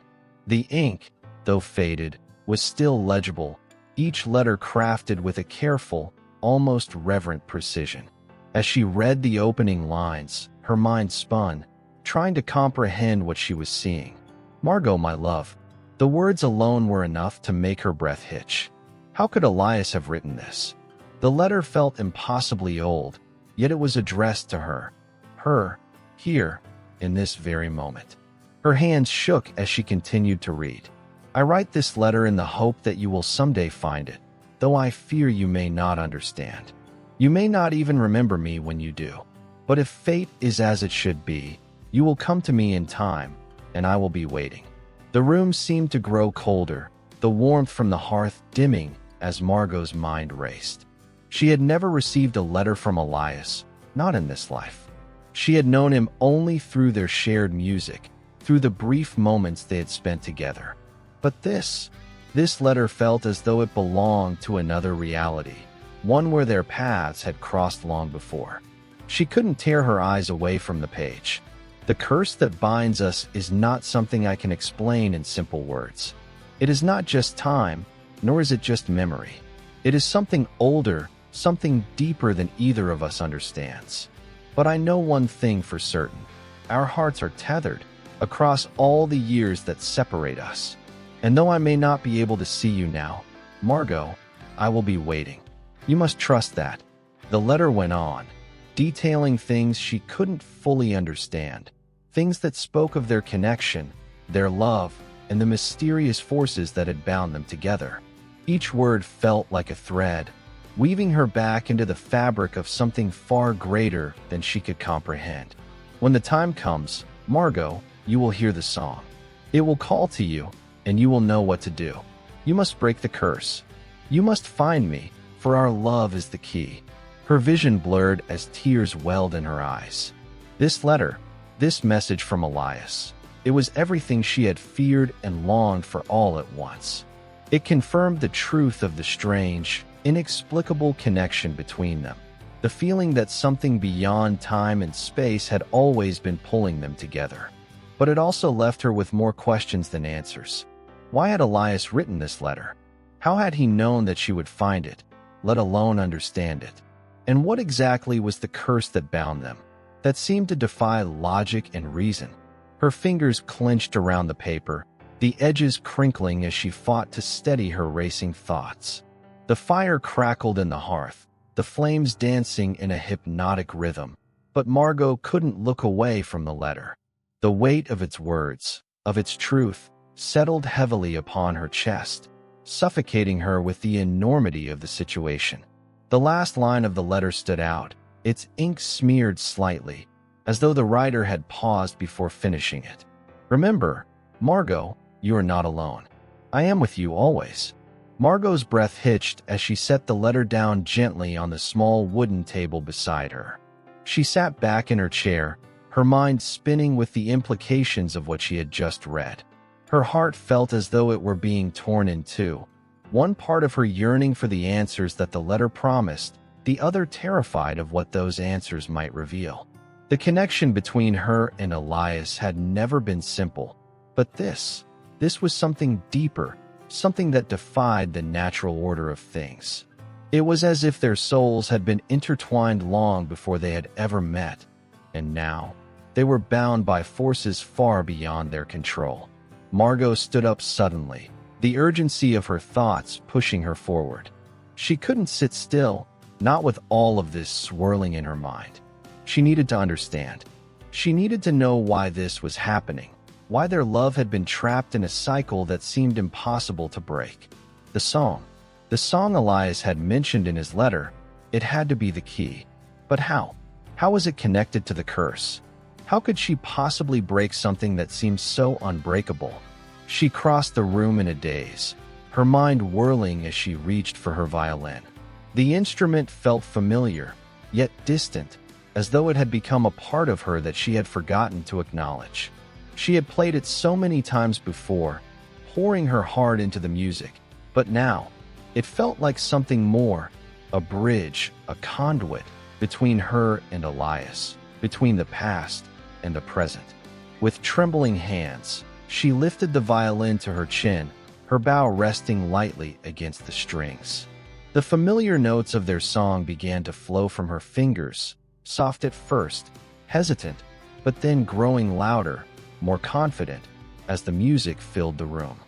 The ink, though faded, was still legible, each letter crafted with a careful, almost reverent precision. As she read the opening lines, her mind spun, trying to comprehend what she was seeing. "Margot, my love." The words alone were enough to make her breath hitch. How could Elias have written this? The letter felt impossibly old, yet it was addressed to her. Her, here, in this very moment. Her hands shook as she continued to read. "I write this letter in the hope that you will someday find it, though I fear you may not understand. You may not even remember me when you do. But if fate is as it should be, you will come to me in time, and I will be waiting." The room seemed to grow colder, the warmth from the hearth dimming as Margot's mind raced. She had never received a letter from Elias, not in this life. She had known him only through their shared music, through the brief moments they had spent together. But this letter felt as though it belonged to another reality, one where their paths had crossed long before. She couldn't tear her eyes away from the page. "The curse that binds us is not something I can explain in simple words. It is not just time, nor is it just memory. It is something older, something deeper than either of us understands. But I know one thing for certain. Our hearts are tethered across all the years that separate us. And though I may not be able to see you now, Margot, I will be waiting. You must trust that." The letter went on, detailing things she couldn't fully understand, things that spoke of their connection, their love, and the mysterious forces that had bound them together. Each word felt like a thread, weaving her back into the fabric of something far greater than she could comprehend. "When the time comes, Margot, you will hear the song. It will call to you, and you will know what to do. You must break the curse. You must find me, for our love is the key." Her vision blurred as tears welled in her eyes. This letter, this message from Elias, it was everything she had feared and longed for all at once. It confirmed the truth of the strange, inexplicable connection between them, the feeling that something beyond time and space had always been pulling them together. But it also left her with more questions than answers. Why had Elias written this letter? How had he known that she would find it, let alone understand it? And what exactly was the curse that bound them, that seemed to defy logic and reason? Her fingers clenched around the paper, the edges crinkling as she fought to steady her racing thoughts. The fire crackled in the hearth, the flames dancing in a hypnotic rhythm, but Margot couldn't look away from the letter. The weight of its words, of its truth, settled heavily upon her chest, suffocating her with the enormity of the situation. The last line of the letter stood out, its ink smeared slightly, as though the writer had paused before finishing it. "Remember, Margot, you are not alone. I am with you always." Margot's breath hitched as she set the letter down gently on the small wooden table beside her. She sat back in her chair, her mind spinning with the implications of what she had just read. Her heart felt as though it were being torn in two, one part of her yearning for the answers that the letter promised, the other terrified of what those answers might reveal. The connection between her and Elias had never been simple, but this was something deeper, something that defied the natural order of things. It was as if their souls had been intertwined long before they had ever met, and now they were bound by forces far beyond their control. Margot stood up suddenly, the urgency of her thoughts pushing her forward. She couldn't sit still, not with all of this swirling in her mind. She needed to understand. She needed to know why this was happening, why their love had been trapped in a cycle that seemed impossible to break. The song Elias had mentioned in his letter, it had to be the key. But how? How was it connected to the curse? How could she possibly break something that seemed so unbreakable? She crossed the room in a daze, her mind whirling as she reached for her violin. The instrument felt familiar, yet distant, as though it had become a part of her that she had forgotten to acknowledge. She had played it so many times before, pouring her heart into the music, but now, it felt like something more, a bridge, a conduit, between her and Elias, between the past and the present. With trembling hands, she lifted the violin to her chin, her bow resting lightly against the strings. The familiar notes of their song began to flow from her fingers, soft at first, hesitant, but then growing louder, more confident, as the music filled the room.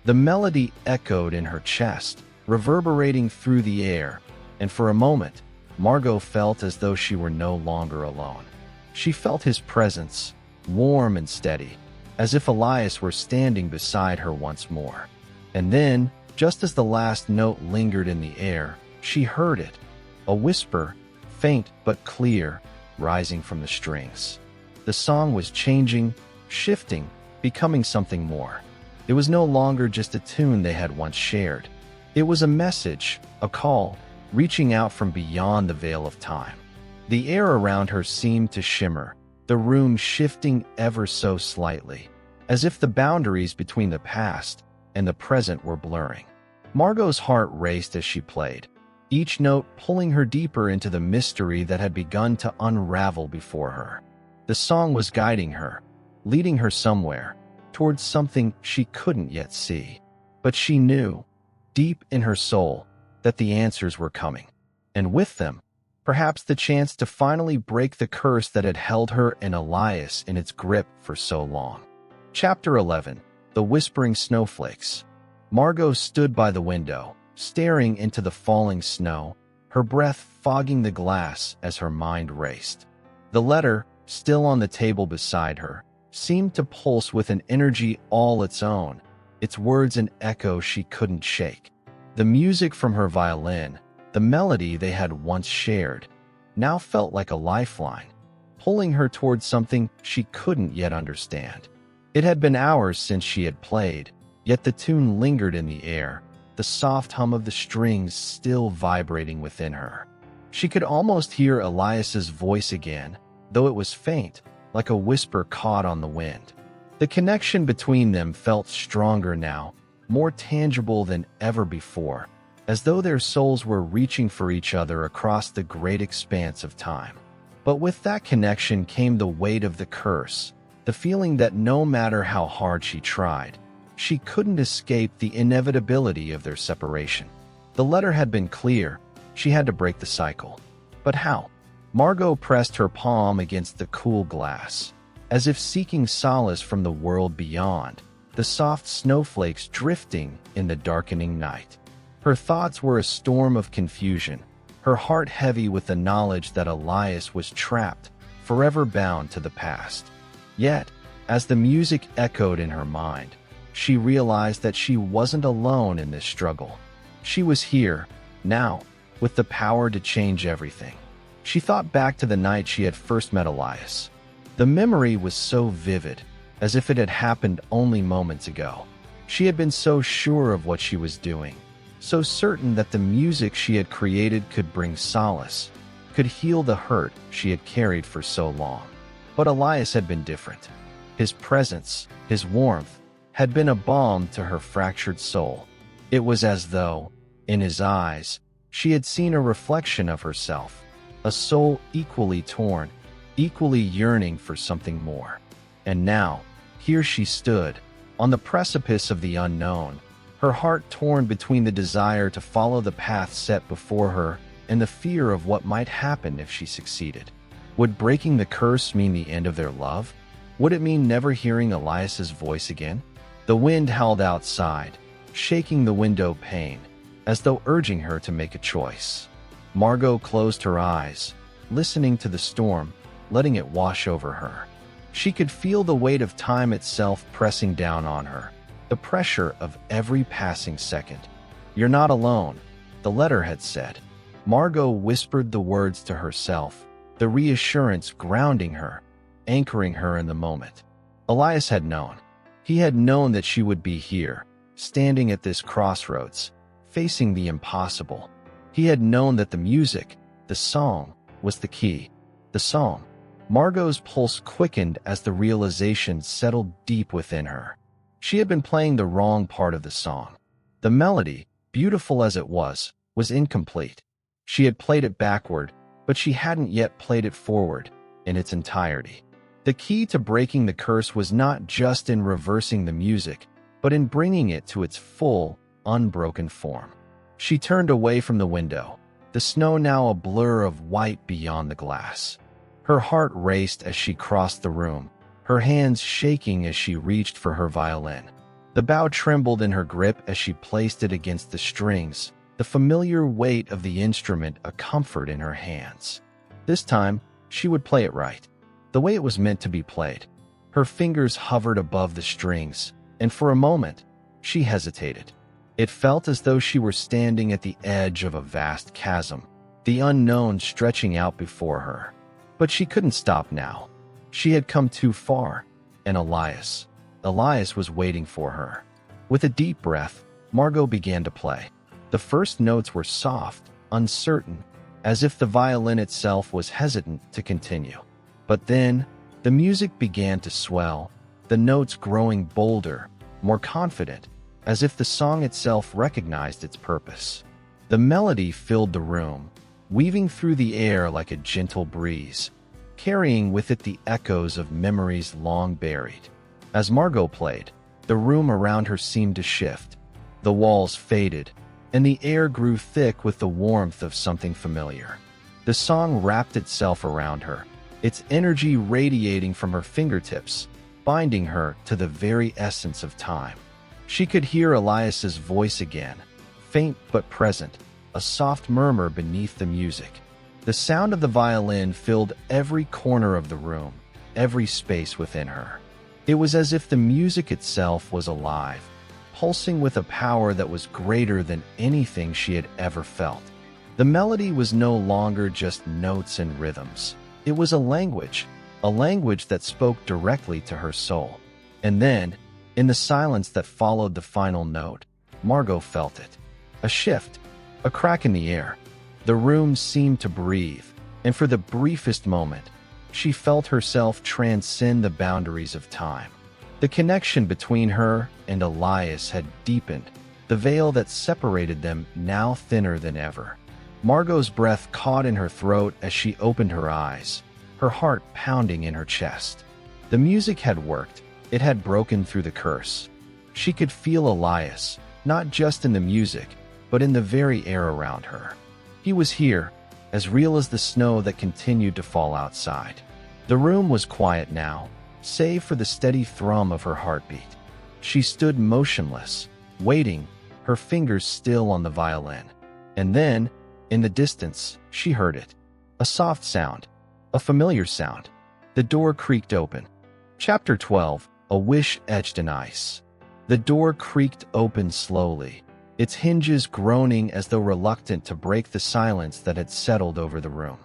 The melody echoed in her chest, reverberating through the air, and for a moment, Margot felt as though she were no longer alone. She felt his presence, warm and steady, as if Elias were standing beside her once more. And then, just as the last note lingered in the air, she heard it, a whisper, faint but clear, rising from the strings. The song was changing, shifting, becoming something more. It was no longer just a tune they had once shared. It was a message, a call, reaching out from beyond the veil of time. The air around her seemed to shimmer, the room shifting ever so slightly, as if the boundaries between the past and the present were blurring. Margot's heart raced as she played, each note pulling her deeper into the mystery that had begun to unravel before her. The song was guiding her, leading her somewhere, towards something she couldn't yet see. But she knew, deep in her soul, that the answers were coming. And with them, perhaps the chance to finally break the curse that had held her and Elias in its grip for so long. Chapter 11. The Whispering Snowflakes. Margot stood by the window, staring into the falling snow, her breath fogging the glass as her mind raced. The letter, still on the table beside her, seemed to pulse with an energy all its own, its words an echo she couldn't shake. The music from her violin, the melody they had once shared, now felt like a lifeline, pulling her towards something she couldn't yet understand. It had been hours since she had played, yet the tune lingered in the air, the soft hum of the strings still vibrating within her. She could almost hear Elias's voice again, though it was faint, like a whisper caught on the wind. The connection between them felt stronger now, more tangible than ever before, as though their souls were reaching for each other across the great expanse of time. But with that connection came the weight of the curse, the feeling that no matter how hard she tried, she couldn't escape the inevitability of their separation. The letter had been clear, she had to break the cycle. But how? Margot pressed her palm against the cool glass, as if seeking solace from the world beyond, the soft snowflakes drifting in the darkening night. Her thoughts were a storm of confusion, her heart heavy with the knowledge that Elias was trapped, forever bound to the past. Yet, as the music echoed in her mind, she realized that she wasn't alone in this struggle. She was here, now, with the power to change everything. She thought back to the night she had first met Elias. The memory was so vivid, as if it had happened only moments ago. She had been so sure of what she was doing, so certain that the music she had created could bring solace, could heal the hurt she had carried for so long. But Elias had been different. His presence, his warmth, had been a balm to her fractured soul. It was as though, in his eyes, she had seen a reflection of herself, a soul equally torn, equally yearning for something more. And now, here she stood, on the precipice of the unknown, her heart torn between the desire to follow the path set before her and the fear of what might happen if she succeeded. Would breaking the curse mean the end of their love? Would it mean never hearing Elias's voice again? The wind howled outside, shaking the window pane, as though urging her to make a choice. Margot closed her eyes, listening to the storm, letting it wash over her. She could feel the weight of time itself pressing down on her, the pressure of every passing second. "You're not alone," the letter had said. Margot whispered the words to herself, the reassurance grounding her, anchoring her in the moment. Elias had known. He had known that she would be here, standing at this crossroads, facing the impossible. He had known that the music, the song, was the key. The song. Margot's pulse quickened as the realization settled deep within her. She had been playing the wrong part of the song. The melody, beautiful as it was incomplete. She had played it backward, but she hadn't yet played it forward, in its entirety. The key to breaking the curse was not just in reversing the music, but in bringing it to its full, unbroken form. She turned away from the window, the snow now a blur of white beyond the glass. Her heart raced as she crossed the room, her hands shaking as she reached for her violin. The bow trembled in her grip as she placed it against the strings, the familiar weight of the instrument a comfort in her hands. This time, she would play it right, the way it was meant to be played. Her fingers hovered above the strings, and for a moment, she hesitated. It felt as though she were standing at the edge of a vast chasm, the unknown stretching out before her. But she couldn't stop now. She had come too far, and Elias was waiting for her. With a deep breath, Margot began to play. The first notes were soft, uncertain, as if the violin itself was hesitant to continue. But then, the music began to swell, the notes growing bolder, more confident, as if the song itself recognized its purpose. The melody filled the room, weaving through the air like a gentle breeze, carrying with it the echoes of memories long buried. As Margot played, the room around her seemed to shift. The walls faded, and the air grew thick with the warmth of something familiar. The song wrapped itself around her, its energy radiating from her fingertips, binding her to the very essence of time. She could hear Elias's voice again, faint but present, a soft murmur beneath the music. The sound of the violin filled every corner of the room, every space within her. It was as if the music itself was alive, pulsing with a power that was greater than anything she had ever felt. The melody was no longer just notes and rhythms. It was a language that spoke directly to her soul. And then, in the silence that followed the final note, Margot felt it. A shift, a crack in the air. The room seemed to breathe, and for the briefest moment, she felt herself transcend the boundaries of time. The connection between her and Elias had deepened, the veil that separated them now thinner than ever. Margot's breath caught in her throat as she opened her eyes, her heart pounding in her chest. The music had worked. It had broken through the curse. She could feel Elias, not just in the music, but in the very air around her. He was here, as real as the snow that continued to fall outside. The room was quiet now, save for the steady thrum of her heartbeat. She stood motionless, waiting, her fingers still on the violin. And then, in the distance, she heard it. A soft sound, a familiar sound. The door creaked open. Chapter 12, A Wish Etched in Ice. The door creaked open slowly, its hinges groaning as though reluctant to break the silence that had settled over the room.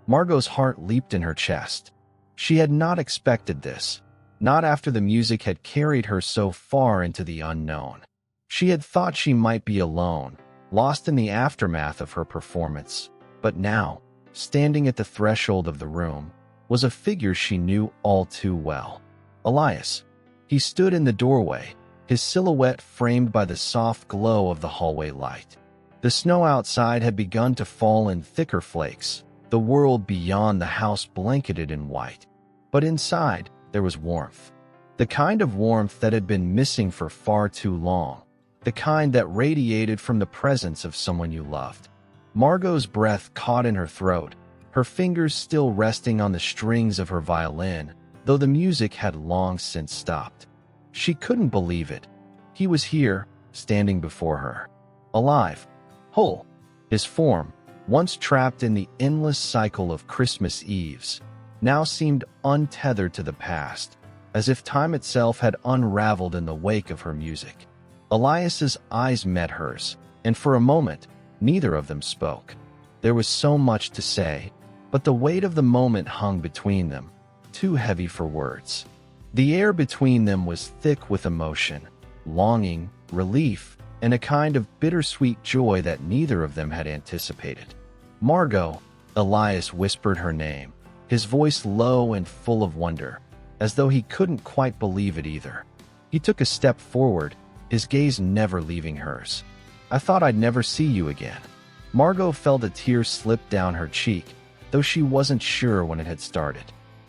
Margot's heart leaped in her chest. She had not expected this, not after the music had carried her so far into the unknown. She had thought she might be alone, lost in the aftermath of her performance. But now, standing at the threshold of the room, was a figure she knew all too well. Elias. He stood in the doorway, his silhouette framed by the soft glow of the hallway light. The snow outside had begun to fall in thicker flakes, the world beyond the house blanketed in white. But inside, there was warmth. The kind of warmth that had been missing for far too long. The kind that radiated from the presence of someone you loved. Margot's breath caught in her throat, her fingers still resting on the strings of her violin, though the music had long since stopped. She couldn't believe it. He was here, standing before her. Alive. Whole. His form, once trapped in the endless cycle of Christmas Eves, now seemed untethered to the past, as if time itself had unraveled in the wake of her music. Elias's eyes met hers, and for a moment, neither of them spoke. There was so much to say, but the weight of the moment hung between them, too heavy for words. The air between them was thick with emotion, longing, relief, and a kind of bittersweet joy that neither of them had anticipated. Margot. Elias whispered her name, his voice low and full of wonder, as though he couldn't quite believe it either. He took a step forward, his gaze never leaving hers. I thought I'd never see you again. Margot felt a tear slip down her cheek, though she wasn't sure when it had started.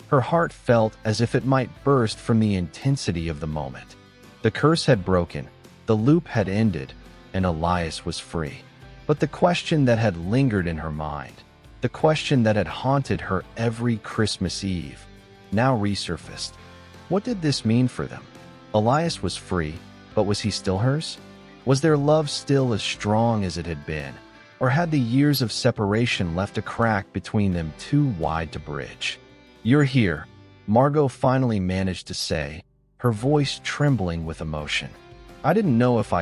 Her heart felt as if it might burst from the intensity of the moment. The curse had broken, the loop had ended, and Elias was free. But the question that had lingered in her mind, the question that had haunted her every Christmas Eve, now resurfaced. What did this mean for them? Elias was free, but was he still hers? Was their love still as strong as it had been? Or had the years of separation left a crack between them too wide to bridge? You're here, Margot finally managed to say, her voice trembling with emotion. I didn't know if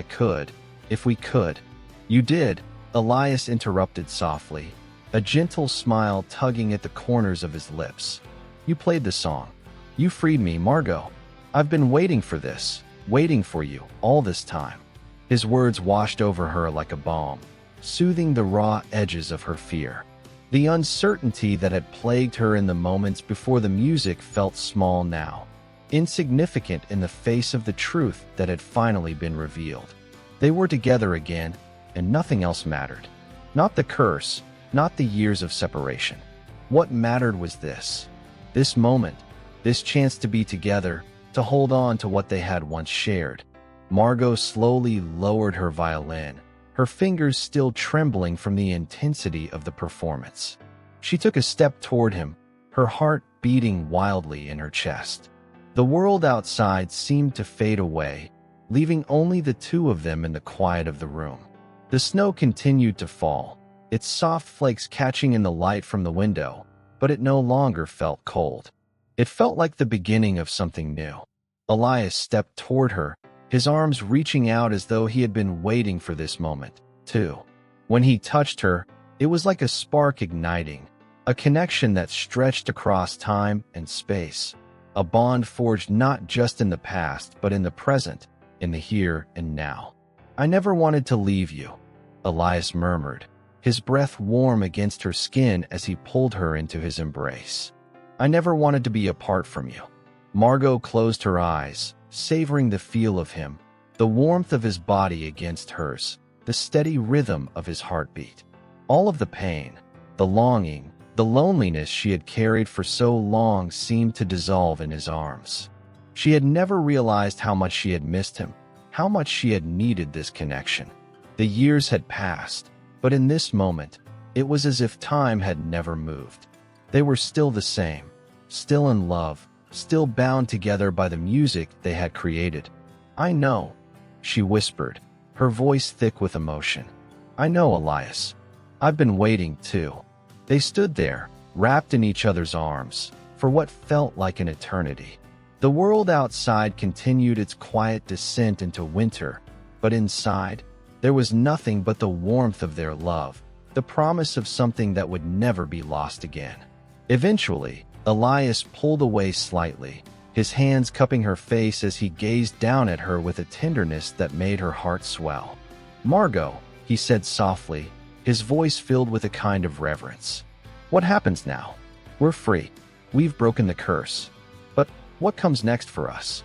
we could. You did, Elias interrupted softly, a gentle smile tugging at the corners of his lips. You played the song. You freed me, Margot. I've been waiting for this, waiting for you, all this time. His words washed over her like a balm, soothing the raw edges of her fear. The uncertainty that had plagued her in the moments before the music felt small now, insignificant in the face of the truth that had finally been revealed. They were together again, and nothing else mattered. Not the curse, not the years of separation. What mattered was this moment, this chance to be together, to hold on to what they had once shared. Margot slowly lowered her violin, her fingers still trembling from the intensity of the performance. She took a step toward him, her heart beating wildly in her chest. The world outside seemed to fade away, leaving only the two of them in the quiet of the room. The snow continued to fall, its soft flakes catching in the light from the window, but it no longer felt cold. It felt like the beginning of something new. Elias stepped toward her, his arms reaching out as though he had been waiting for this moment, too. When he touched her, it was like a spark igniting, a connection that stretched across time and space, a bond forged not just in the past but in the present, in the here and now. I never wanted to leave you, Elias murmured, his breath warm against her skin as he pulled her into his embrace. I never wanted to be apart from you. Margot closed her eyes, savoring the feel of him, the warmth of his body against hers, the steady rhythm of his heartbeat. All of the pain, the longing, the loneliness she had carried for so long seemed to dissolve in his arms. She had never realized how much she had missed him, how much she had needed this connection. The years had passed, but in this moment, it was as if time had never moved. They were still the same, still in love, still bound together by the music they had created. I know, she whispered, her voice thick with emotion. I know, Elias. I've been waiting, too. They stood there, wrapped in each other's arms, for what felt like an eternity. The world outside continued its quiet descent into winter, but inside, there was nothing but the warmth of their love, the promise of something that would never be lost again. Eventually, Elias pulled away slightly, his hands cupping her face as he gazed down at her with a tenderness that made her heart swell. Margot, he said softly, his voice filled with a kind of reverence. What happens now? We're free. We've broken the curse. But what comes next for us?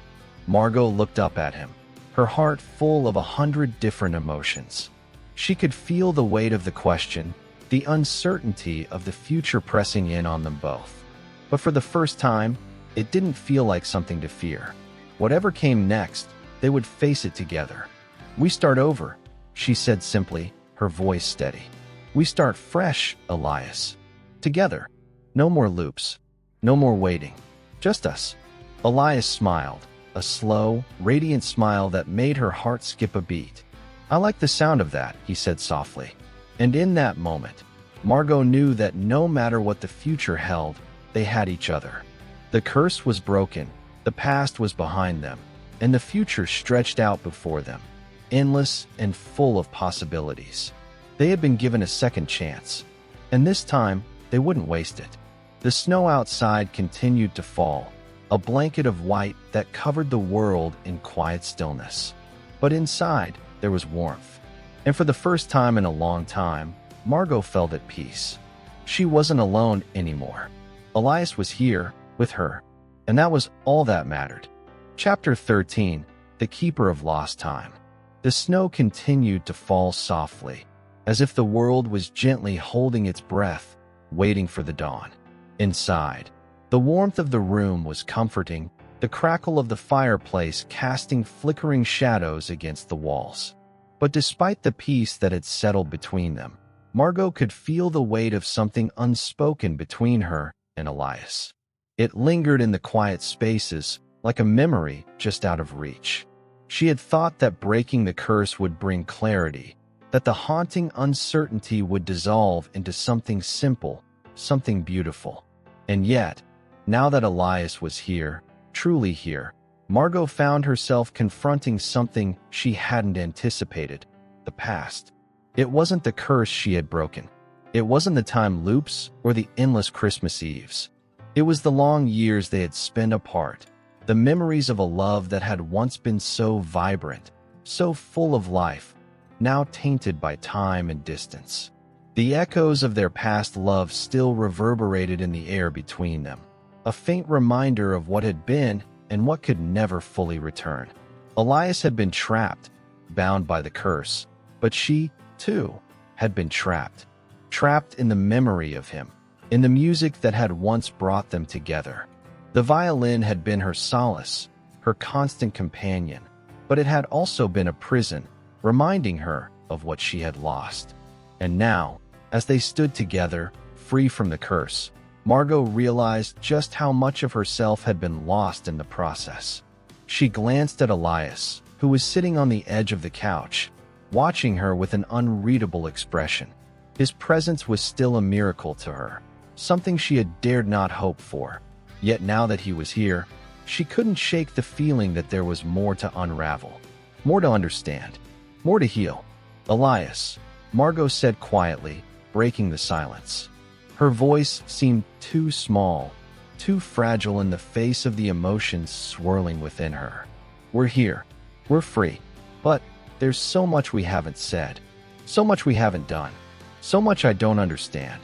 Margot looked up at him, her heart full of 100 different emotions. She could feel the weight of the question, the uncertainty of the future pressing in on them both. But for the first time, it didn't feel like something to fear. Whatever came next, they would face it together. We start over, she said simply, her voice steady. We start fresh, Elias. Together. No more loops. No more waiting. Just us. Elias smiled, a slow, radiant smile that made her heart skip a beat. I like the sound of that, he said softly. And in that moment, Margot knew that no matter what the future held, they had each other. The curse was broken, the past was behind them, and the future stretched out before them, endless and full of possibilities. They had been given a second chance, and this time they wouldn't waste it. The snow outside continued to fall, a blanket of white that covered the world in quiet stillness. But inside, there was warmth. And for the first time in a long time, Margot felt at peace. She wasn't alone anymore. Elias was here, with her, and that was all that mattered. Chapter 13, The Keeper of Lost Time. The snow continued to fall softly, as if the world was gently holding its breath, waiting for the dawn. Inside, the warmth of the room was comforting, the crackle of the fireplace casting flickering shadows against the walls. But despite the peace that had settled between them, Margot could feel the weight of something unspoken between her and Elias. It lingered in the quiet spaces, like a memory just out of reach. She had thought that breaking the curse would bring clarity, that the haunting uncertainty would dissolve into something simple, something beautiful. And yet, now that Elias was here, truly here, Margot found herself confronting something she hadn't anticipated: the past. It wasn't the curse she had broken. It wasn't the time loops or the endless Christmas Eves. It was the long years they had spent apart, the memories of a love that had once been so vibrant, so full of life, now tainted by time and distance. The echoes of their past love still reverberated in the air between them, a faint reminder of what had been and what could never fully return. Elias had been trapped, bound by the curse, but she, too, had been trapped in the memory of him, in the music that had once brought them together. The violin had been her solace, her constant companion, but it had also been a prison, reminding her of what she had lost. And now, as they stood together, free from the curse, Margot realized just how much of herself had been lost in the process. She glanced at Elias, who was sitting on the edge of the couch, watching her with an unreadable expression. His presence was still a miracle to her, something she had dared not hope for. Yet now that he was here, she couldn't shake the feeling that there was more to unravel, more to understand, more to heal. Elias, Margot said quietly, breaking the silence. Her voice seemed too small, too fragile in the face of the emotions swirling within her. We're here. We're free. But there's so much we haven't said, so much we haven't done, so much I don't understand.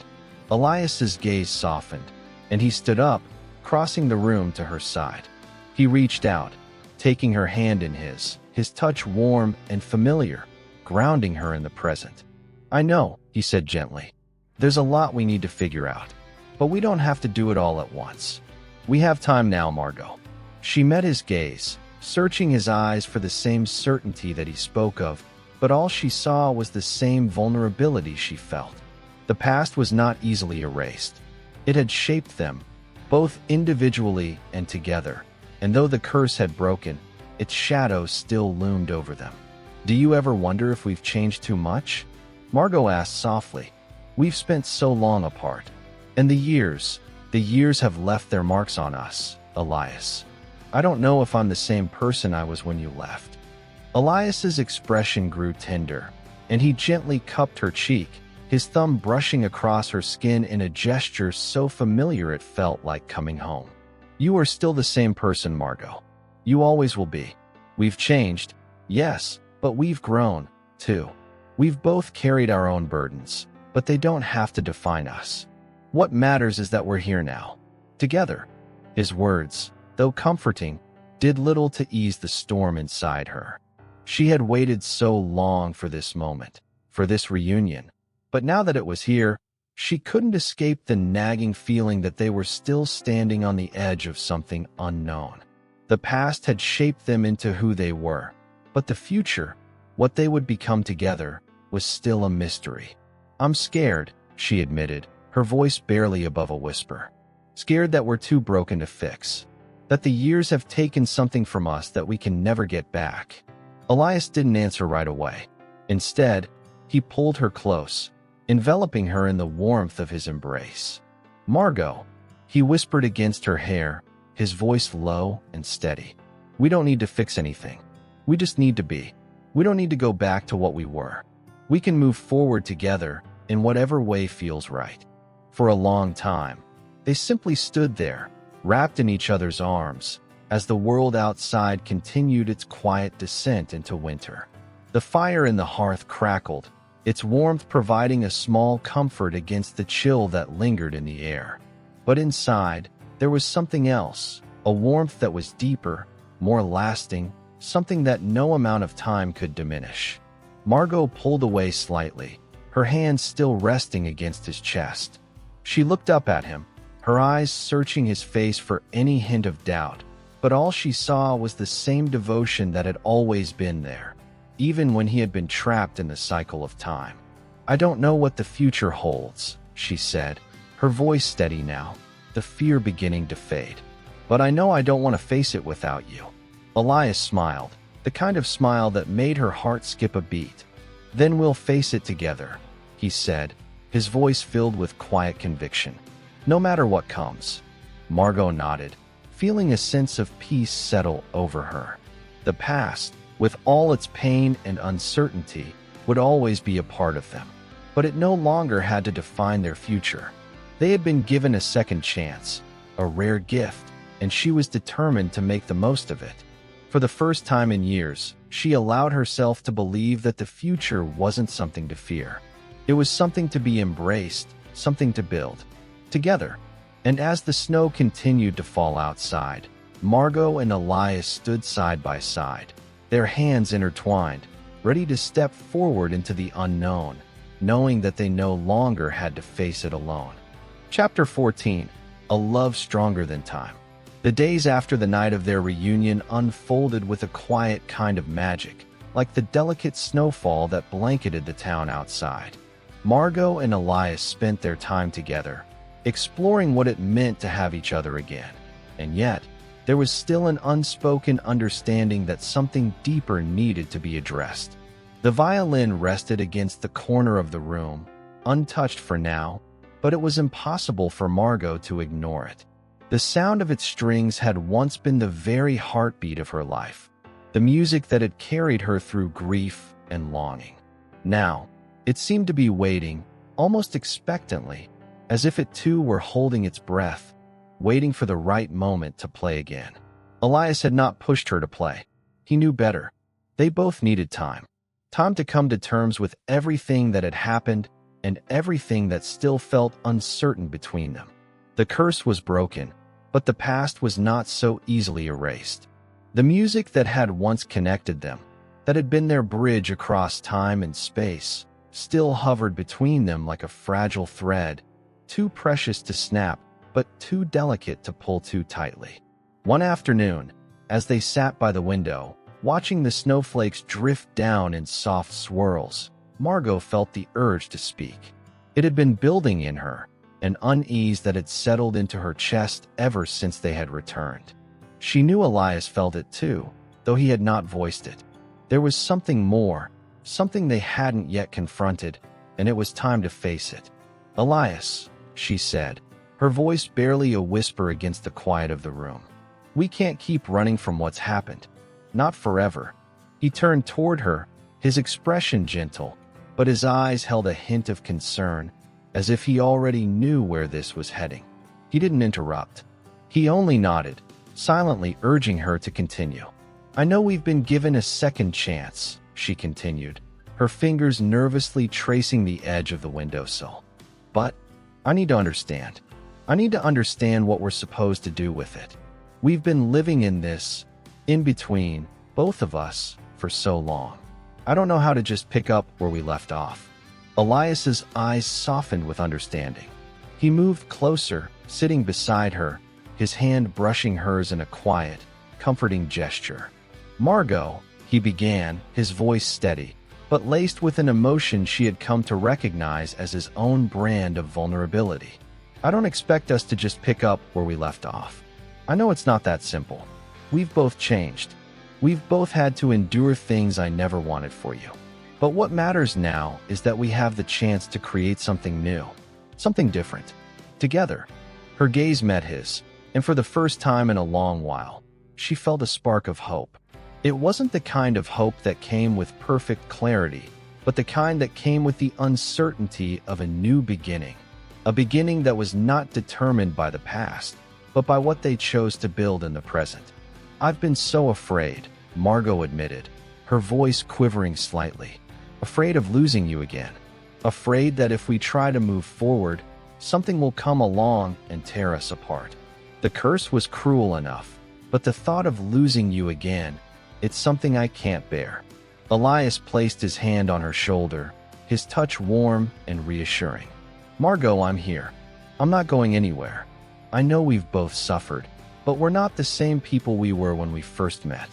Elias's gaze softened, and he stood up, crossing the room to her side. He reached out, taking her hand in his touch warm and familiar, grounding her in the present. I know, he said gently. There's a lot we need to figure out, but we don't have to do it all at once. We have time now, Margot. She met his gaze, searching his eyes for the same certainty that he spoke of, but all she saw was the same vulnerability she felt. The past was not easily erased. It had shaped them, both individually and together, and though the curse had broken, its shadow still loomed over them. Do you ever wonder if we've changed too much? Margot asked softly. We've spent so long apart, and the years have left their marks on us, Elias. I don't know if I'm the same person I was when you left. Elias's expression grew tender, and he gently cupped her cheek, his thumb brushing across her skin in a gesture so familiar it felt like coming home. You are still the same person, Margot. You always will be. We've changed, yes, but we've grown, too. We've both carried our own burdens, but they don't have to define us. What matters is that we're here now, together." His words, though comforting, did little to ease the storm inside her. She had waited so long for this moment, for this reunion, but now that it was here, she couldn't escape the nagging feeling that they were still standing on the edge of something unknown. The past had shaped them into who they were, but the future, what they would become together, was still a mystery. "I'm scared," she admitted, her voice barely above a whisper. "Scared that we're too broken to fix. That the years have taken something from us that we can never get back." Elias didn't answer right away. Instead, he pulled her close, enveloping her in the warmth of his embrace. "Margot," he whispered against her hair, his voice low and steady. "We don't need to fix anything. We just need to be. We don't need to go back to what we were. We can move forward together in whatever way feels right." For a long time, they simply stood there, wrapped in each other's arms, as the world outside continued its quiet descent into winter. The fire in the hearth crackled, its warmth providing a small comfort against the chill that lingered in the air. But inside, there was something else, a warmth that was deeper, more lasting, something that no amount of time could diminish. Margot pulled away slightly, her hands still resting against his chest. She looked up at him, her eyes searching his face for any hint of doubt, but all she saw was the same devotion that had always been there, even when he had been trapped in the cycle of time. "I don't know what the future holds," she said, her voice steady now, the fear beginning to fade. "But I know I don't want to face it without you." Elias smiled, the kind of smile that made her heart skip a beat. "Then we'll face it together," he said, his voice filled with quiet conviction. "No matter what comes." Margot nodded, feeling a sense of peace settle over her. The past, with all its pain and uncertainty, would always be a part of them, but it no longer had to define their future. They had been given a second chance, a rare gift, and she was determined to make the most of it. For the first time in years, she allowed herself to believe that the future wasn't something to fear. It was something to be embraced, something to build together. And as the snow continued to fall outside, Margot and Elias stood side by side, their hands intertwined, ready to step forward into the unknown, knowing that they no longer had to face it alone. Chapter 14. A Love Stronger Than Time. The days after the night of their reunion unfolded with a quiet kind of magic, like the delicate snowfall that blanketed the town outside. Margot and Elias spent their time together, exploring what it meant to have each other again. And yet, there was still an unspoken understanding that something deeper needed to be addressed. The violin rested against the corner of the room, untouched for now, but it was impossible for Margot to ignore it. The sound of its strings had once been the very heartbeat of her life, the music that had carried her through grief and longing. Now, it seemed to be waiting, almost expectantly, as if it too were holding its breath, waiting for the right moment to play again. Elias had not pushed her to play. He knew better. They both needed time. Time to come to terms with everything that had happened and everything that still felt uncertain between them. The curse was broken, but the past was not so easily erased. The music that had once connected them, that had been their bridge across time and space, still hovered between them like a fragile thread, too precious to snap, but too delicate to pull too tightly. One afternoon, as they sat by the window, watching the snowflakes drift down in soft swirls, Margot felt the urge to speak. It had been building in her, an unease that had settled into her chest ever since they had returned. She knew Elias felt it too, though he had not voiced it. There was something more, something they hadn't yet confronted, and it was time to face it. "Elias," she said, her voice barely a whisper against the quiet of the room. "We can't keep running from what's happened. Not forever." He turned toward her, his expression gentle, but his eyes held a hint of concern, as if he already knew where this was heading. He didn't interrupt. He only nodded, silently urging her to continue. "I know we've been given a second chance," she continued, her fingers nervously tracing the edge of the windowsill. "But I need to understand. I need to understand what we're supposed to do with it. We've been living in this, in between, both of us, for so long. I don't know how to just pick up where we left off." Elias's eyes softened with understanding. He moved closer, sitting beside her, his hand brushing hers in a quiet, comforting gesture. "Margot," he began, his voice steady, but laced with an emotion she had come to recognize as his own brand of vulnerability. "I don't expect us to just pick up where we left off. I know it's not that simple. We've both changed. We've both had to endure things I never wanted for you. But what matters now is that we have the chance to create something new, something different, together." Her gaze met his, and for the first time in a long while, she felt a spark of hope. It wasn't the kind of hope that came with perfect clarity, but the kind that came with the uncertainty of a new beginning, a beginning that was not determined by the past, but by what they chose to build in the present. "I've been so afraid," Margot admitted, her voice quivering slightly. "Afraid of losing you again. Afraid that if we try to move forward, something will come along and tear us apart. The curse was cruel enough, but the thought of losing you again, it's something I can't bear." Elias placed his hand on her shoulder, his touch warm and reassuring. "Margot, I'm here. I'm not going anywhere. I know we've both suffered, but we're not the same people we were when we first met.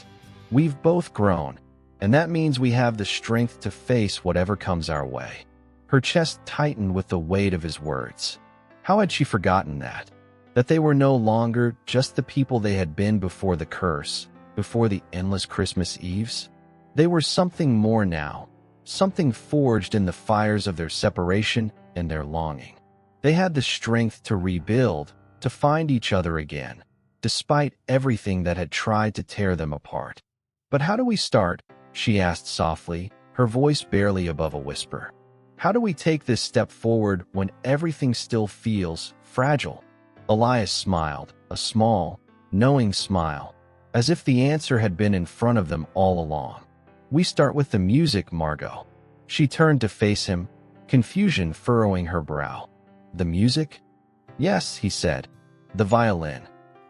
We've both grown, and that means we have the strength to face whatever comes our way." Her chest tightened with the weight of his words. How had she forgotten that? That they were no longer just the people they had been before the curse, before the endless Christmas Eves? They were something more now, something forged in the fires of their separation and their longing. They had the strength to rebuild, to find each other again, despite everything that had tried to tear them apart. "But how do we start?" she asked softly, her voice barely above a whisper. "How do we take this step forward when everything still feels fragile?" Elias smiled, a small, knowing smile, as if the answer had been in front of them all along. "We start with the music, Margot." She turned to face him, confusion furrowing her brow. "The music?" "Yes," he said. "The violin.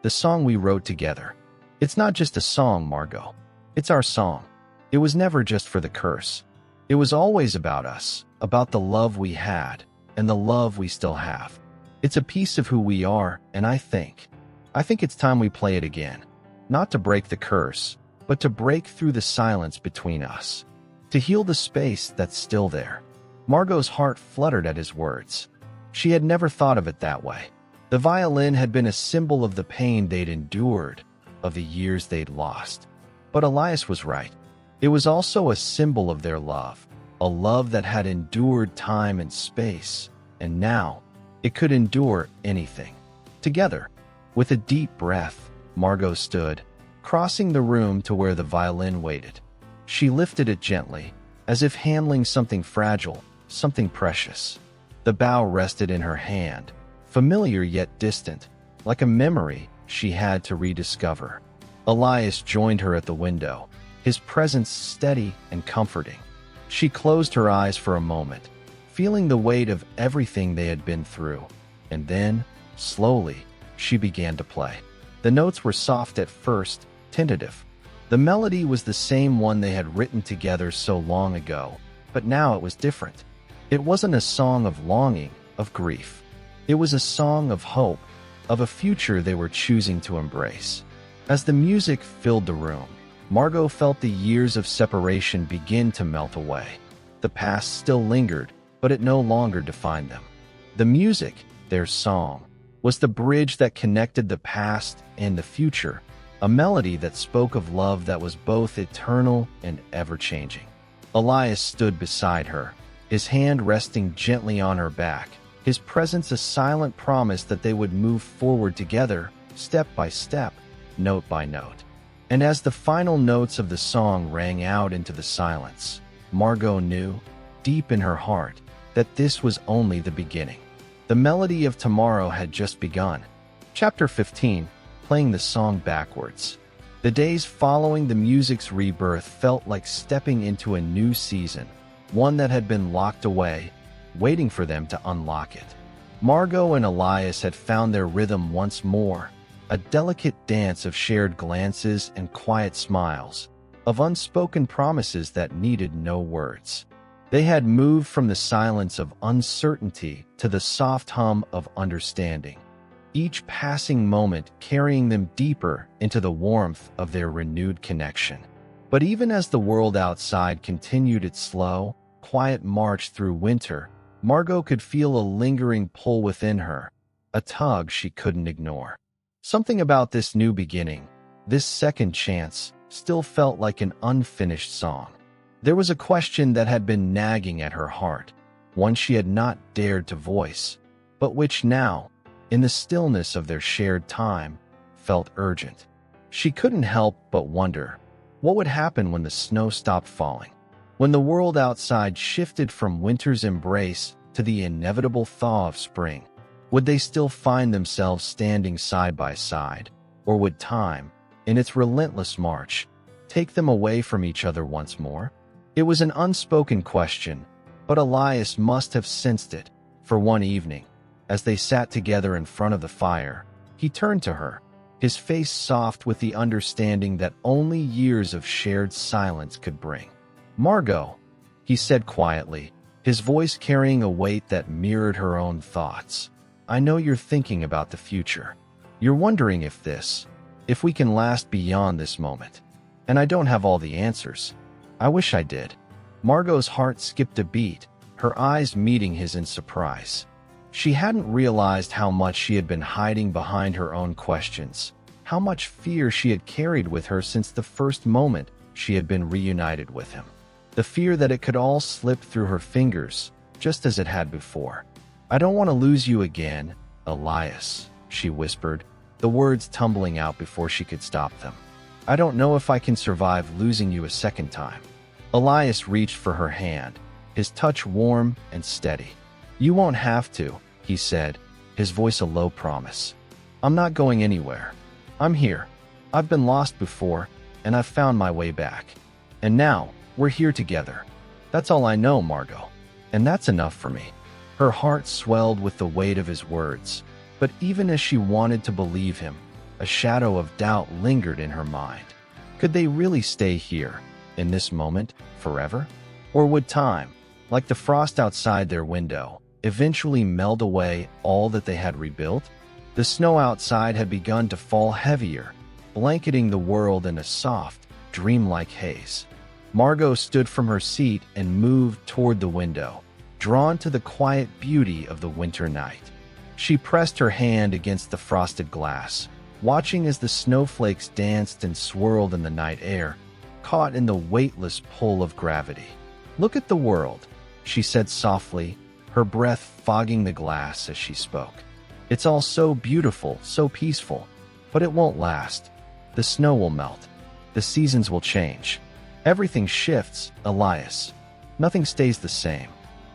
The song we wrote together. It's not just a song, Margot. It's our song. It was never just for the curse. It was always about us, about the love we had, and the love we still have. It's a piece of who we are, and I think it's time we play it again. Not to break the curse, but to break through the silence between us. To heal the space that's still there." Margot's heart fluttered at his words. She had never thought of it that way. The violin had been a symbol of the pain they'd endured, of the years they'd lost. But Elias was right. It was also a symbol of their love, a love that had endured time and space, and now it could endure anything. Together, with a deep breath, Margot stood, crossing the room to where the violin waited. She lifted it gently, as if handling something fragile, something precious. The bow rested in her hand, familiar yet distant, like a memory she had to rediscover. Elias joined her at the window, his presence steady and comforting. She closed her eyes for a moment, feeling the weight of everything they had been through, and then, slowly, she began to play. The notes were soft at first, tentative. The melody was the same one they had written together so long ago, but now it was different. It wasn't a song of longing, of grief. It was a song of hope, of a future they were choosing to embrace. As the music filled the room, Margot felt the years of separation begin to melt away. The past still lingered, but it no longer defined them. The music, their song, was the bridge that connected the past and the future, a melody that spoke of love that was both eternal and ever-changing. Elias stood beside her, his hand resting gently on her back, his presence a silent promise that they would move forward together, step by step, note by note. And as the final notes of the song rang out into the silence, Margot knew, deep in her heart, that this was only the beginning. The melody of tomorrow had just begun. Chapter 15, playing the song backwards. The days following the music's rebirth felt like stepping into a new season, one that had been locked away, waiting for them to unlock it. Margot and Elias had found their rhythm once more, a delicate dance of shared glances and quiet smiles, of unspoken promises that needed no words. They had moved from the silence of uncertainty to the soft hum of understanding, each passing moment carrying them deeper into the warmth of their renewed connection. But even as the world outside continued its slow, quiet march through winter, Margot could feel a lingering pull within her, a tug she couldn't ignore. Something about this new beginning, this second chance, still felt like an unfinished song. There was a question that had been nagging at her heart, one she had not dared to voice, but which now, in the stillness of their shared time, felt urgent. She couldn't help but wonder, what would happen when the snow stopped falling? When the world outside shifted from winter's embrace to the inevitable thaw of spring? Would they still find themselves standing side by side, or would time, in its relentless march, take them away from each other once more? It was an unspoken question, but Elias must have sensed it, for one evening, as they sat together in front of the fire, he turned to her, his face soft with the understanding that only years of shared silence could bring. "Margot," he said quietly, his voice carrying a weight that mirrored her own thoughts. "I know you're thinking about the future. You're wondering if we can last beyond this moment. And I don't have all the answers. I wish I did." Margot's heart skipped a beat, her eyes meeting his in surprise. She hadn't realized how much she had been hiding behind her own questions, how much fear she had carried with her since the first moment she had been reunited with him. The fear that it could all slip through her fingers, just as it had before. "I don't want to lose you again, Elias," she whispered, the words tumbling out before she could stop them. "I don't know if I can survive losing you a second time." Elias reached for her hand, his touch warm and steady. "You won't have to," he said, his voice a low promise. "I'm not going anywhere. I'm here. I've been lost before, and I've found my way back. And now, we're here together. That's all I know, Margot. And that's enough for me." Her heart swelled with the weight of his words, but even as she wanted to believe him, a shadow of doubt lingered in her mind. Could they really stay here, in this moment, forever? Or would time, like the frost outside their window, eventually melt away all that they had rebuilt? The snow outside had begun to fall heavier, blanketing the world in a soft, dreamlike haze. Margot stood from her seat and moved toward the window, drawn to the quiet beauty of the winter night. She pressed her hand against the frosted glass, watching as the snowflakes danced and swirled in the night air, caught in the weightless pull of gravity. "Look at the world," she said softly, her breath fogging the glass as she spoke. "It's all so beautiful, so peaceful, but it won't last. The snow will melt. The seasons will change. Everything shifts, Elias. Nothing stays the same."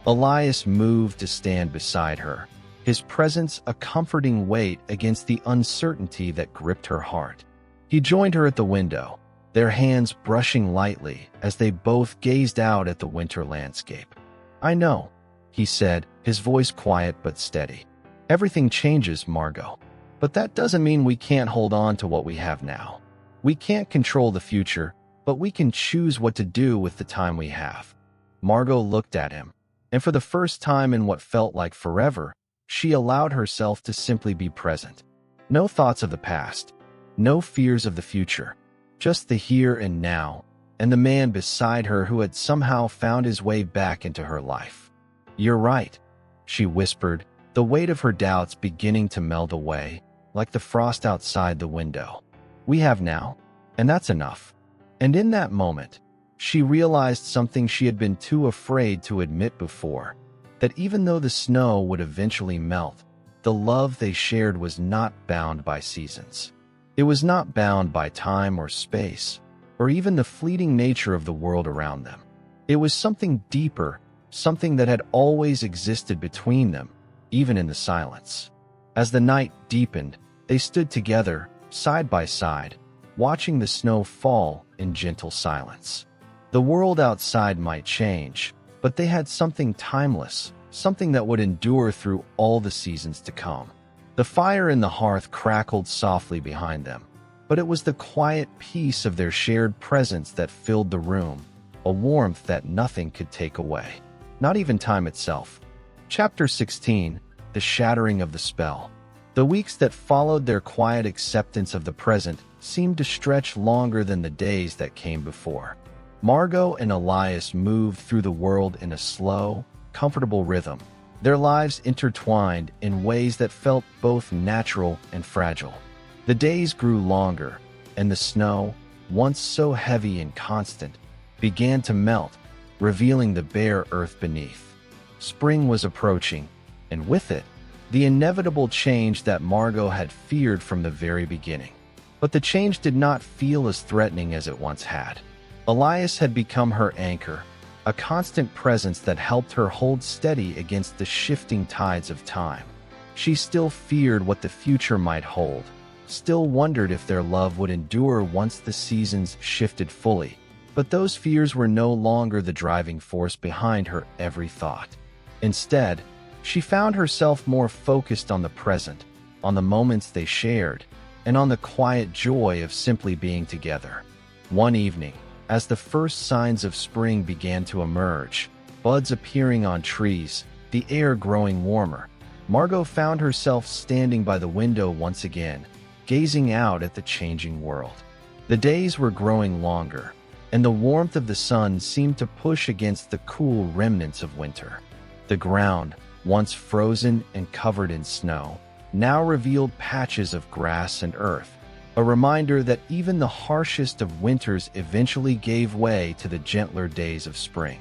Elias moved to stand beside her, his presence a comforting weight against the uncertainty that gripped her heart. He joined her at the window, their hands brushing lightly as they both gazed out at the winter landscape. "I know," he said, his voice quiet but steady. "Everything changes, Margot. But that doesn't mean we can't hold on to what we have now. We can't control the future, but we can choose what to do with the time we have." Margot looked at him, and for the first time in what felt like forever, she allowed herself to simply be present. No thoughts of the past, no fears of the future, just the here and now, and the man beside her who had somehow found his way back into her life. "You're right," she whispered, the weight of her doubts beginning to melt away, like the frost outside the window. "We have now, and that's enough." And in that moment, she realized something she had been too afraid to admit before, that even though the snow would eventually melt, the love they shared was not bound by seasons. It was not bound by time or space, or even the fleeting nature of the world around them. It was something deeper, something that had always existed between them, even in the silence. As the night deepened, they stood together, side by side, watching the snow fall in gentle silence. The world outside might change, but they had something timeless, something that would endure through all the seasons to come. The fire in the hearth crackled softly behind them, but it was the quiet peace of their shared presence that filled the room, a warmth that nothing could take away, not even time itself. Chapter 16: The Shattering of the Spell. The weeks that followed their quiet acceptance of the present seemed to stretch longer than the days that came before. Margot and Elias moved through the world in a slow, comfortable rhythm, their lives intertwined in ways that felt both natural and fragile. The days grew longer, and the snow, once so heavy and constant, began to melt, revealing the bare earth beneath. Spring was approaching, and with it, the inevitable change that Margot had feared from the very beginning. But the change did not feel as threatening as it once had. Elias had become her anchor, a constant presence that helped her hold steady against the shifting tides of time. She still feared what the future might hold, still wondered if their love would endure once the seasons shifted fully. But those fears were no longer the driving force behind her every thought. Instead, she found herself more focused on the present, on the moments they shared, and on the quiet joy of simply being together. One evening, as the first signs of spring began to emerge, buds appearing on trees, the air growing warmer, Margot found herself standing by the window once again, gazing out at the changing world. The days were growing longer, and the warmth of the sun seemed to push against the cool remnants of winter. The ground, once frozen and covered in snow, now revealed patches of grass and earth, a reminder that even the harshest of winters eventually gave way to the gentler days of spring.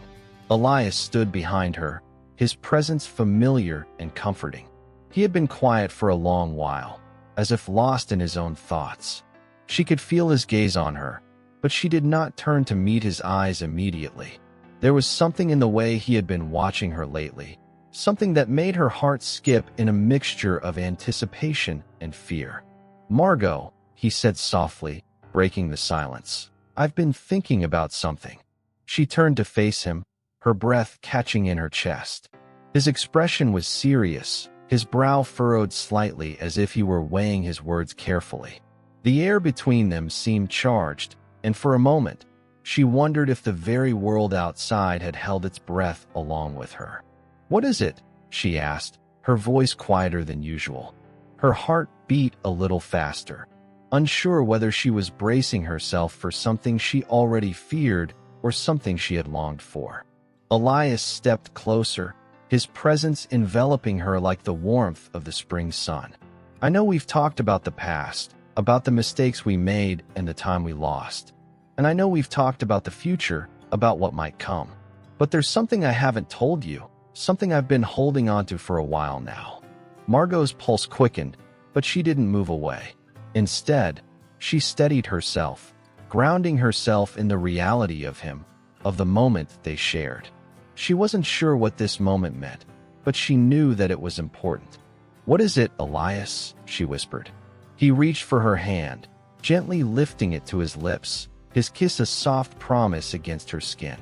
Elias stood behind her, his presence familiar and comforting. He had been quiet for a long while, as if lost in his own thoughts. She could feel his gaze on her, but she did not turn to meet his eyes immediately. There was something in the way he had been watching her lately, something that made her heart skip in a mixture of anticipation and fear. "Margot," he said softly, breaking the silence. "I've been thinking about something." She turned to face him, her breath catching in her chest. His expression was serious, his brow furrowed slightly as if he were weighing his words carefully. The air between them seemed charged, and for a moment, she wondered if the very world outside had held its breath along with her. "What is it?" she asked, her voice quieter than usual. Her heart beat a little faster, unsure whether she was bracing herself for something she already feared or something she had longed for. Elias stepped closer, his presence enveloping her like the warmth of the spring sun. "I know we've talked about the past, about the mistakes we made and the time we lost. And I know we've talked about the future, about what might come. But there's something I haven't told you. Something I've been holding on to for a while now." Margot's pulse quickened, but she didn't move away. Instead, she steadied herself, grounding herself in the reality of him, of the moment they shared. She wasn't sure what this moment meant, but she knew that it was important. "What is it, Elias?" she whispered. He reached for her hand, gently lifting it to his lips, his kiss a soft promise against her skin.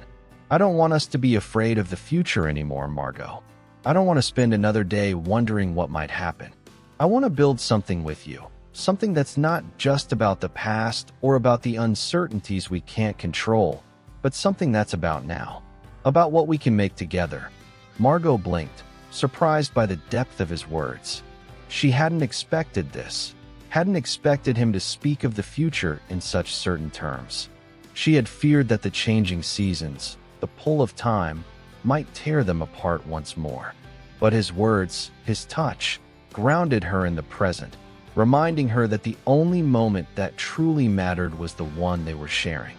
"I don't want us to be afraid of the future anymore, Margot. I don't want to spend another day wondering what might happen. I want to build something with you, something that's not just about the past or about the uncertainties we can't control, but something that's about now, about what we can make together." Margot blinked, surprised by the depth of his words. She hadn't expected this, hadn't expected him to speak of the future in such certain terms. She had feared that the changing seasons, the pull of time, might tear them apart once more. But his words, his touch, grounded her in the present, reminding her that the only moment that truly mattered was the one they were sharing.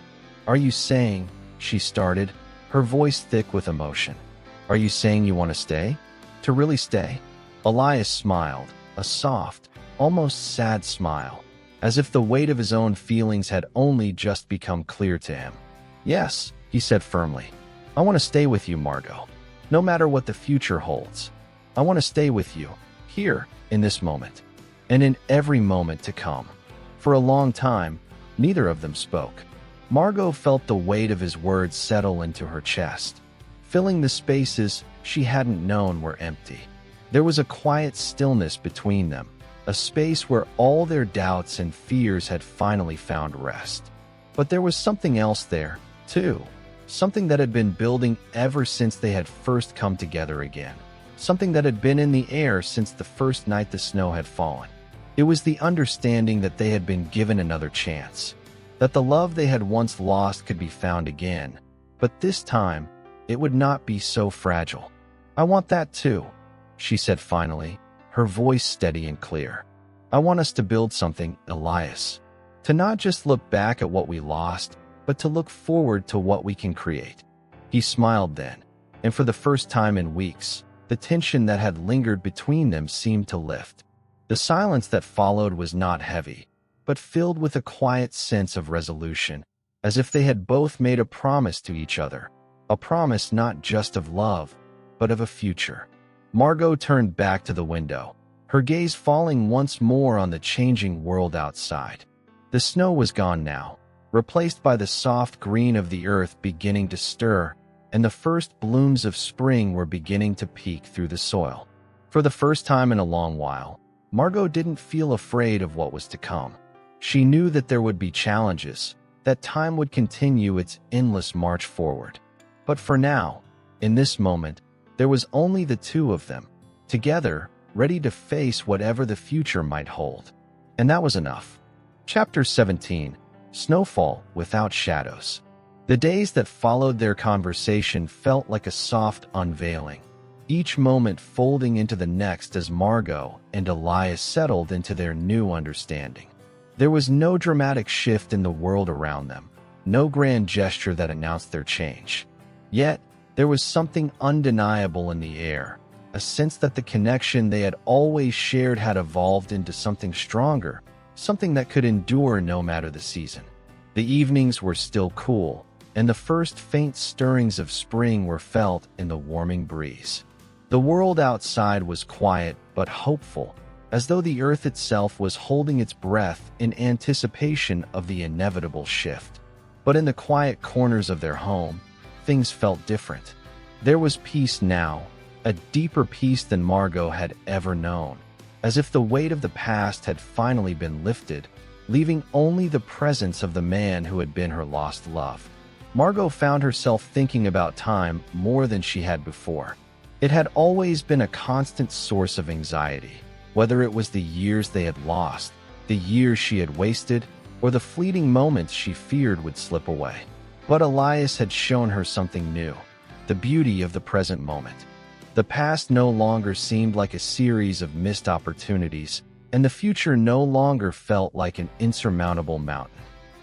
"Are you saying," she started, her voice thick with emotion, "are you saying you want to stay? To really stay?" Elias smiled, a soft, almost sad smile, as if the weight of his own feelings had only just become clear to him. "Yes," he said firmly. "I want to stay with you, Margot. No matter what the future holds. I want to stay with you, here, in this moment, and in every moment to come." For a long time, neither of them spoke. Margot felt the weight of his words settle into her chest. filling the spaces she hadn't known were empty. There was a quiet stillness between them, a space where all their doubts and fears had finally found rest. But there was something else there, too. Something that had been building ever since they had first come together again. Something that had been in the air since the first night the snow had fallen. It was the understanding that they had been given another chance, that the love they had once lost could be found again, but this time, it would not be so fragile. "I want that too," she said finally, her voice steady and clear. "I want us to build something, Elias. To not just look back at what we lost, but to look forward to what we can create." He smiled then, and for the first time in weeks, the tension that had lingered between them seemed to lift. The silence that followed was not heavy, but filled with a quiet sense of resolution, as if they had both made a promise to each other, a promise not just of love, but of a future. Margot turned back to the window, her gaze falling once more on the changing world outside. The snow was gone now, replaced by the soft green of the earth beginning to stir, and the first blooms of spring were beginning to peek through the soil. For the first time in a long while, Margot didn't feel afraid of what was to come. She knew that there would be challenges, that time would continue its endless march forward. But for now, in this moment, there was only the two of them, together, ready to face whatever the future might hold. And that was enough. Chapter 17. Snowfall Without Shadows. The days that followed their conversation felt like a soft unveiling, each moment folding into the next as Margot and Elias settled into their new understanding. There was no dramatic shift in the world around them, no grand gesture that announced their change. Yet, there was something undeniable in the air, a sense that the connection they had always shared had evolved into something stronger, something that could endure no matter the season. The evenings were still cool, and the first faint stirrings of spring were felt in the warming breeze. The world outside was quiet but hopeful, as though the earth itself was holding its breath in anticipation of the inevitable shift. But in the quiet corners of their home, things felt different. There was peace now, a deeper peace than Margot had ever known, as if the weight of the past had finally been lifted, leaving only the presence of the man who had been her lost love. Margot found herself thinking about time more than she had before. It had always been a constant source of anxiety, whether it was the years they had lost, the years she had wasted, or the fleeting moments she feared would slip away. But Elias had shown her something new, the beauty of the present moment. The past no longer seemed like a series of missed opportunities, and the future no longer felt like an insurmountable mountain.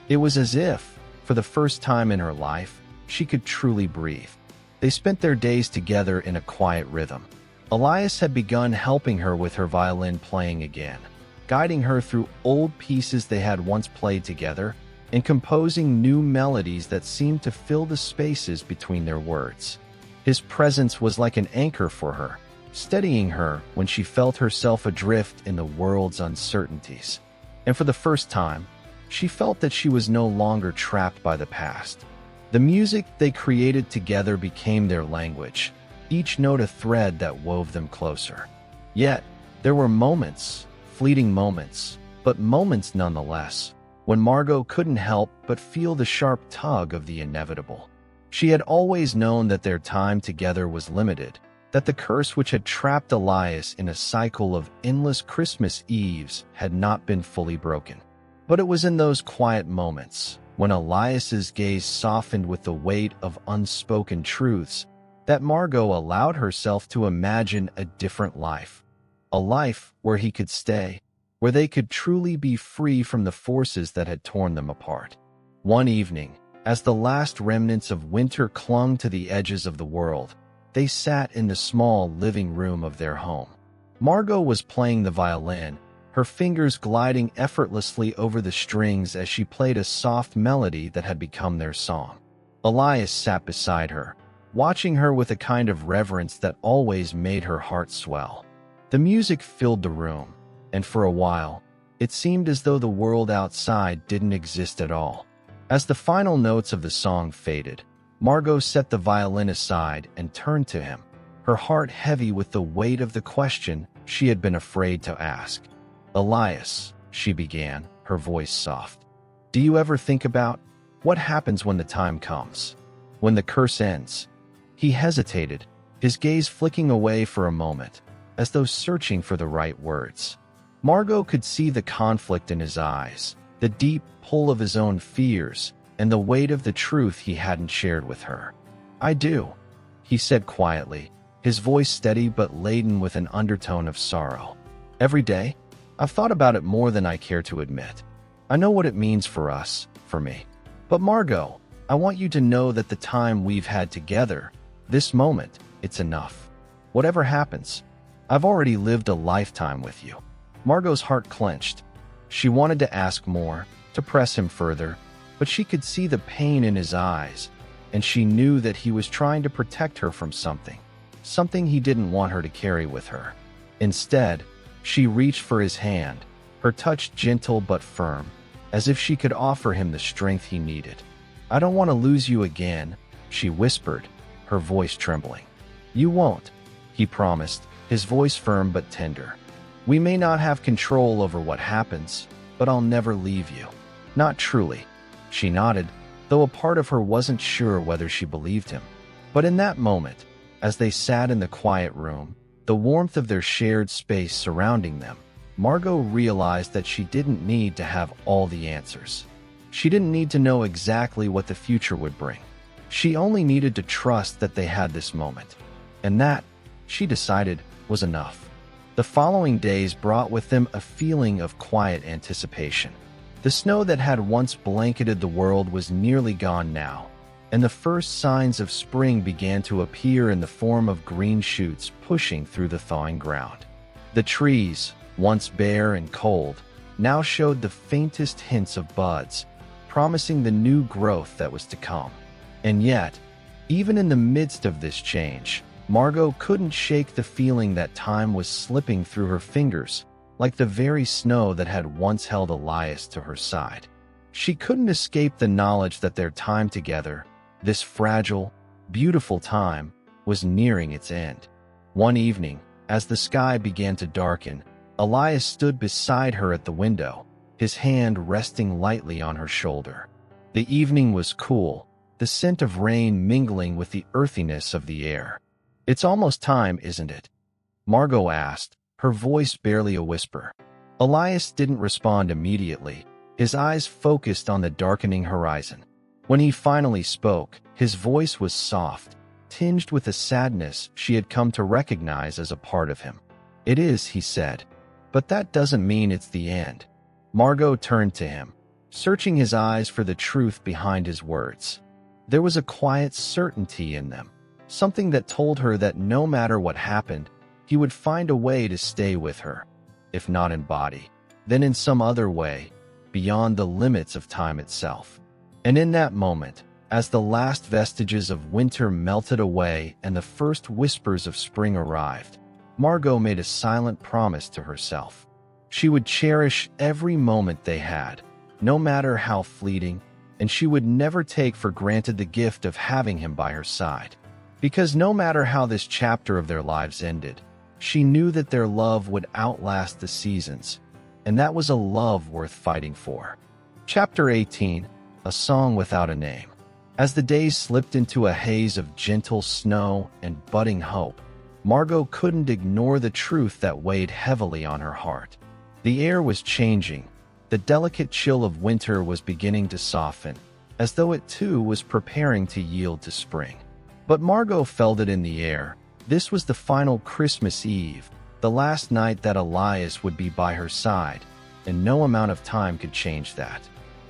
It was as if, for the first time in her life, she could truly breathe. They spent their days together in a quiet rhythm. Elias had begun helping her with her violin playing again, guiding her through old pieces they had once played together, and composing new melodies that seemed to fill the spaces between their words. His presence was like an anchor for her, steadying her when she felt herself adrift in the world's uncertainties. And for the first time, she felt that she was no longer trapped by the past. The music they created together became their language, each note a thread that wove them closer. Yet, there were moments, fleeting moments, but moments nonetheless, when Margot couldn't help but feel the sharp tug of the inevitable. She had always known that their time together was limited, that the curse which had trapped Elias in a cycle of endless Christmas Eves had not been fully broken. But it was in those quiet moments, when Elias's gaze softened with the weight of unspoken truths, that Margot allowed herself to imagine a different life. A life where he could stay, where they could truly be free from the forces that had torn them apart. One evening, as the last remnants of winter clung to the edges of the world, they sat in the small living room of their home. Margot was playing the violin, her fingers gliding effortlessly over the strings as she played a soft melody that had become their song. Elias sat beside her, watching her with a kind of reverence that always made her heart swell. The music filled the room, and for a while, it seemed as though the world outside didn't exist at all. As the final notes of the song faded, Margot set the violin aside and turned to him, her heart heavy with the weight of the question she had been afraid to ask. "Elias," she began, her voice soft, "do you ever think about what happens when the time comes? When the curse ends?" He hesitated, his gaze flicking away for a moment, as though searching for the right words. Margot could see the conflict in his eyes, the deep pull of his own fears, and the weight of the truth he hadn't shared with her. "I do," he said quietly, his voice steady but laden with an undertone of sorrow. "Every day, I've thought about it more than I care to admit. I know what it means for us, for me. But Margot, I want you to know that the time we've had together, this moment, it's enough. Whatever happens, I've already lived a lifetime with you." Margot's heart clenched. She wanted to ask more, to press him further, but she could see the pain in his eyes, and she knew that he was trying to protect her from something he didn't want her to carry with her. Instead, she reached for his hand, her touch gentle but firm, as if she could offer him the strength he needed. "I don't want to lose you again," she whispered, her voice trembling. "You won't," he promised, his voice firm but tender. "We may not have control over what happens, but I'll never leave you." "Not truly." She nodded, though a part of her wasn't sure whether she believed him. But in that moment, as they sat in the quiet room, the warmth of their shared space surrounding them, Margot realized that she didn't need to have all the answers. She didn't need to know exactly what the future would bring. She only needed to trust that they had this moment. And that, she decided, was enough. The following days brought with them a feeling of quiet anticipation. The snow that had once blanketed the world was nearly gone now, and the first signs of spring began to appear in the form of green shoots pushing through the thawing ground. The trees, once bare and cold, now showed the faintest hints of buds, promising the new growth that was to come. And yet, even in the midst of this change, Margot couldn't shake the feeling that time was slipping through her fingers, like the very snow that had once held Elias to her side. She couldn't escape the knowledge that their time together, this fragile, beautiful time, was nearing its end. One evening, as the sky began to darken, Elias stood beside her at the window, his hand resting lightly on her shoulder. The evening was cool, the scent of rain mingling with the earthiness of the air. "It's almost time, isn't it?" Margot asked, her voice barely a whisper. Elias didn't respond immediately, his eyes focused on the darkening horizon. When he finally spoke, his voice was soft, tinged with a sadness she had come to recognize as a part of him. "It is," he said, "but that doesn't mean it's the end." Margot turned to him, searching his eyes for the truth behind his words. There was a quiet certainty in them, something that told her that no matter what happened, he would find a way to stay with her, if not in body, then in some other way, beyond the limits of time itself. And in that moment, as the last vestiges of winter melted away and the first whispers of spring arrived, Margot made a silent promise to herself. She would cherish every moment they had, no matter how fleeting, and she would never take for granted the gift of having him by her side. Because no matter how this chapter of their lives ended, she knew that their love would outlast the seasons, and that was a love worth fighting for. Chapter 18, A Song Without a Name. As the days slipped into a haze of gentle snow and budding hope, Margot couldn't ignore the truth that weighed heavily on her heart. The air was changing. The delicate chill of winter was beginning to soften, as though it too was preparing to yield to spring. But Margot felt it in the air. This was the final Christmas Eve, the last night that Elias would be by her side, and no amount of time could change that.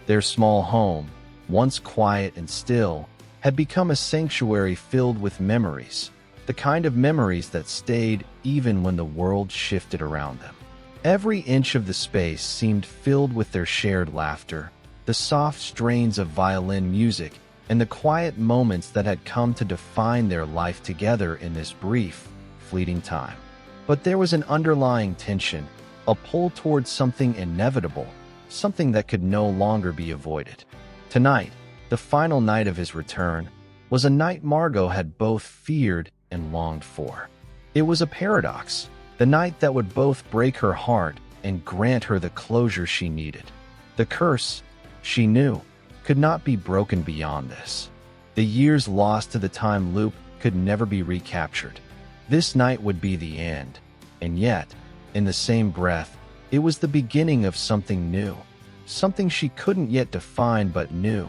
Their small home, once quiet and still, had become a sanctuary filled with memories, the kind of memories that stayed even when the world shifted around them. Every inch of the space seemed filled with their shared laughter, the soft strains of violin music, and the quiet moments that had come to define their life together in this brief, fleeting time. But there was an underlying tension, a pull towards something inevitable, something that could no longer be avoided. Tonight, the final night of his return, was a night Margot had both feared and longed for. It was a paradox, the night that would both break her heart and grant her the closure she needed. The curse, she knew, could not be broken beyond this. The years lost to the time loop could never be recaptured. This night would be the end, and yet, in the same breath, it was the beginning of something new, something she couldn't yet define but knew,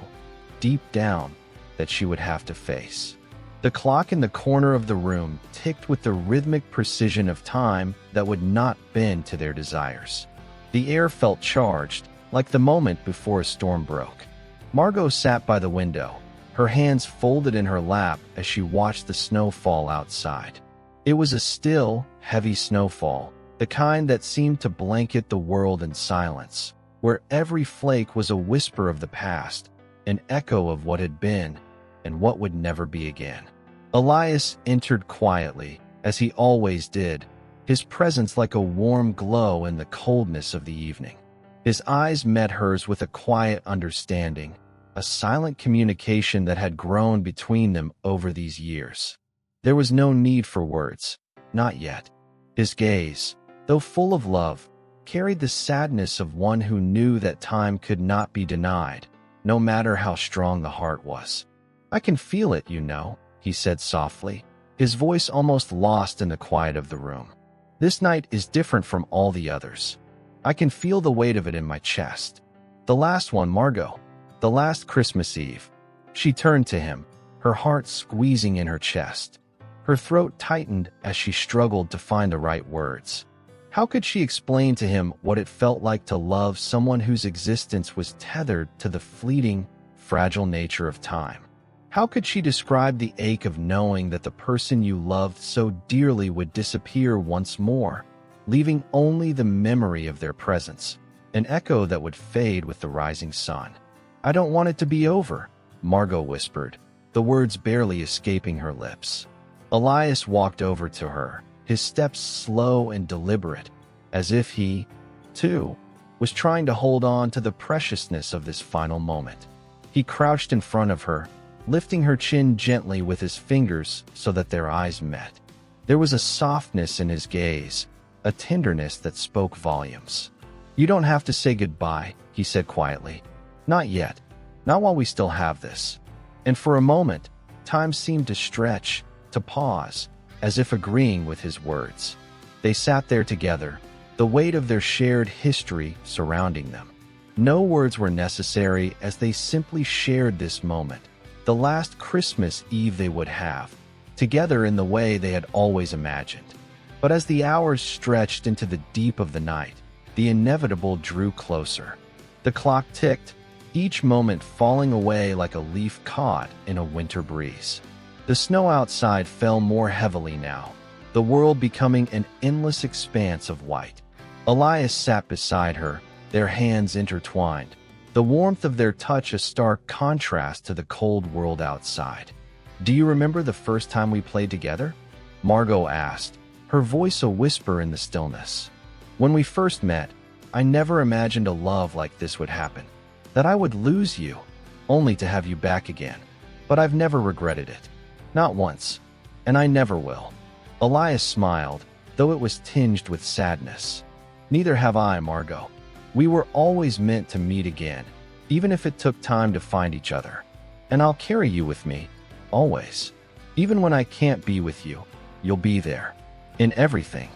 deep down, that she would have to face. The clock in the corner of the room ticked with the rhythmic precision of time that would not bend to their desires. The air felt charged, like the moment before a storm broke. Margot sat by the window, her hands folded in her lap as she watched the snow fall outside. It was a still, heavy snowfall, the kind that seemed to blanket the world in silence, where every flake was a whisper of the past, an echo of what had been and what would never be again. Elias entered quietly, as he always did, his presence like a warm glow in the coldness of the evening. His eyes met hers with a quiet understanding, a silent communication that had grown between them over these years. There was no need for words, not yet. His gaze, though full of love, carried the sadness of one who knew that time could not be denied, no matter how strong the heart was. "I can feel it, you know," he said softly, his voice almost lost in the quiet of the room. "This night is different from all the others. I can feel the weight of it in my chest. The last one, Margot. The last Christmas Eve." She turned to him, her heart squeezing in her chest. Her throat tightened as she struggled to find the right words. How could she explain to him what it felt like to love someone whose existence was tethered to the fleeting, fragile nature of time? How could she describe the ache of knowing that the person you loved so dearly would disappear once more, leaving only the memory of their presence, an echo that would fade with the rising sun? "I don't want it to be over," Margot whispered, the words barely escaping her lips. Elias walked over to her, his steps slow and deliberate, as if he, too, was trying to hold on to the preciousness of this final moment. He crouched in front of her, lifting her chin gently with his fingers so that their eyes met. There was a softness in his gaze, a tenderness that spoke volumes. "You don't have to say goodbye," he said quietly. "Not yet. Not while we still have this." And for a moment, time seemed to stretch, to pause, as if agreeing with his words. They sat there together, the weight of their shared history surrounding them. No words were necessary as they simply shared this moment, the last Christmas Eve they would have, together in the way they had always imagined. But as the hours stretched into the deep of the night, the inevitable drew closer. The clock ticked, each moment falling away like a leaf caught in a winter breeze. The snow outside fell more heavily now, the world becoming an endless expanse of white. Elias sat beside her, their hands intertwined, the warmth of their touch a stark contrast to the cold world outside. "Do you remember the first time we played together?" Margot asked, her voice a whisper in the stillness. "When we first met, I never imagined a love like this would happen, that I would lose you, only to have you back again. But I've never regretted it. Not once. And I never will." Elias smiled, though it was tinged with sadness. "Neither have I, Margot. We were always meant to meet again, even if it took time to find each other. And I'll carry you with me, always. Even when I can't be with you, you'll be there. In everything."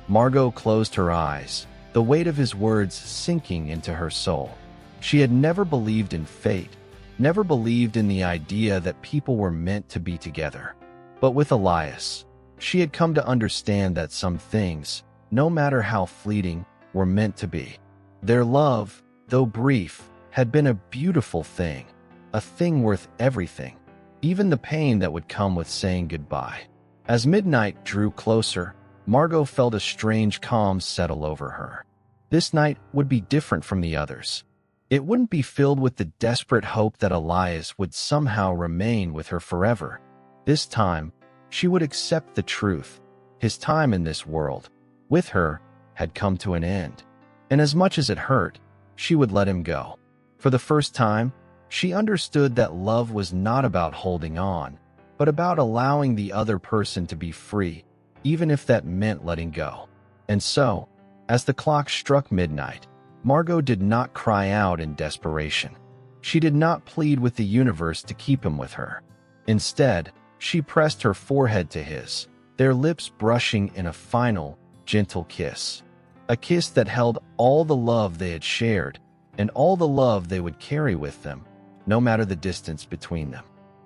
Margot closed her eyes, the weight of his words sinking into her soul. She had never believed in fate, never believed in the idea that people were meant to be together. But with Elias, she had come to understand that some things, no matter how fleeting, were meant to be. Their love, though brief, had been a beautiful thing, a thing worth everything, even the pain that would come with saying goodbye. As midnight drew closer, Margot felt a strange calm settle over her. This night would be different from the others. It wouldn't be filled with the desperate hope that Elias would somehow remain with her forever. This time, she would accept the truth. His time in this world, with her, had come to an end. And as much as it hurt, she would let him go. For the first time, She understood that love was not about holding on, but about allowing the other person to be free, even if that meant letting go. And so, as the clock struck midnight, Margot did not cry out in desperation. She did not plead with the universe to keep him with her. Instead, she pressed her forehead to his, their lips brushing in a final, gentle kiss. A kiss that held all the love they had shared and all the love they would carry with them, no matter the distance between them.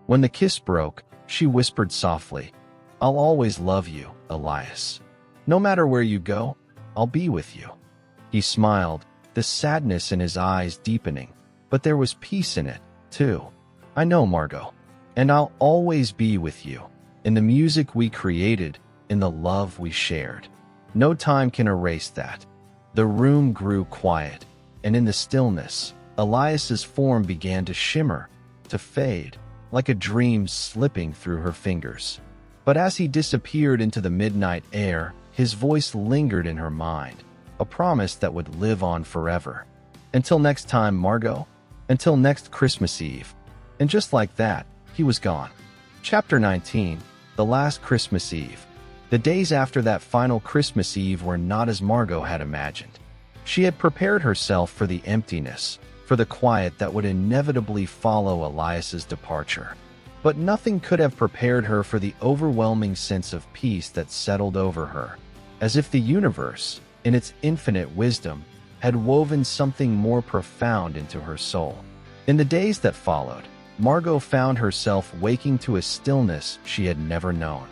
When the kiss broke, she whispered softly, "I'll always love you, Elias. No matter where you go, I'll be with you." He smiled, the sadness in his eyes deepening, but there was peace in it, too. "I know, Margot, and I'll always be with you, in the music we created, in the love we shared. No time can erase that." The room grew quiet, and in the stillness, Elias's form began to shimmer, to fade, like a dream slipping through her fingers. But as he disappeared into the midnight air, his voice lingered in her mind, a promise that would live on forever. "Until next time, Margot. Until next Christmas Eve." And just like that, he was gone. Chapter 19, The Last Christmas Eve. The days after that final Christmas Eve were not as Margot had imagined. She had prepared herself for the emptiness, for the quiet that would inevitably follow Elias's departure. But nothing could have prepared her for the overwhelming sense of peace that settled over her, as if the universe, in its infinite wisdom, had woven something more profound into her soul. In the days that followed, Margot found herself waking to a stillness she had never known.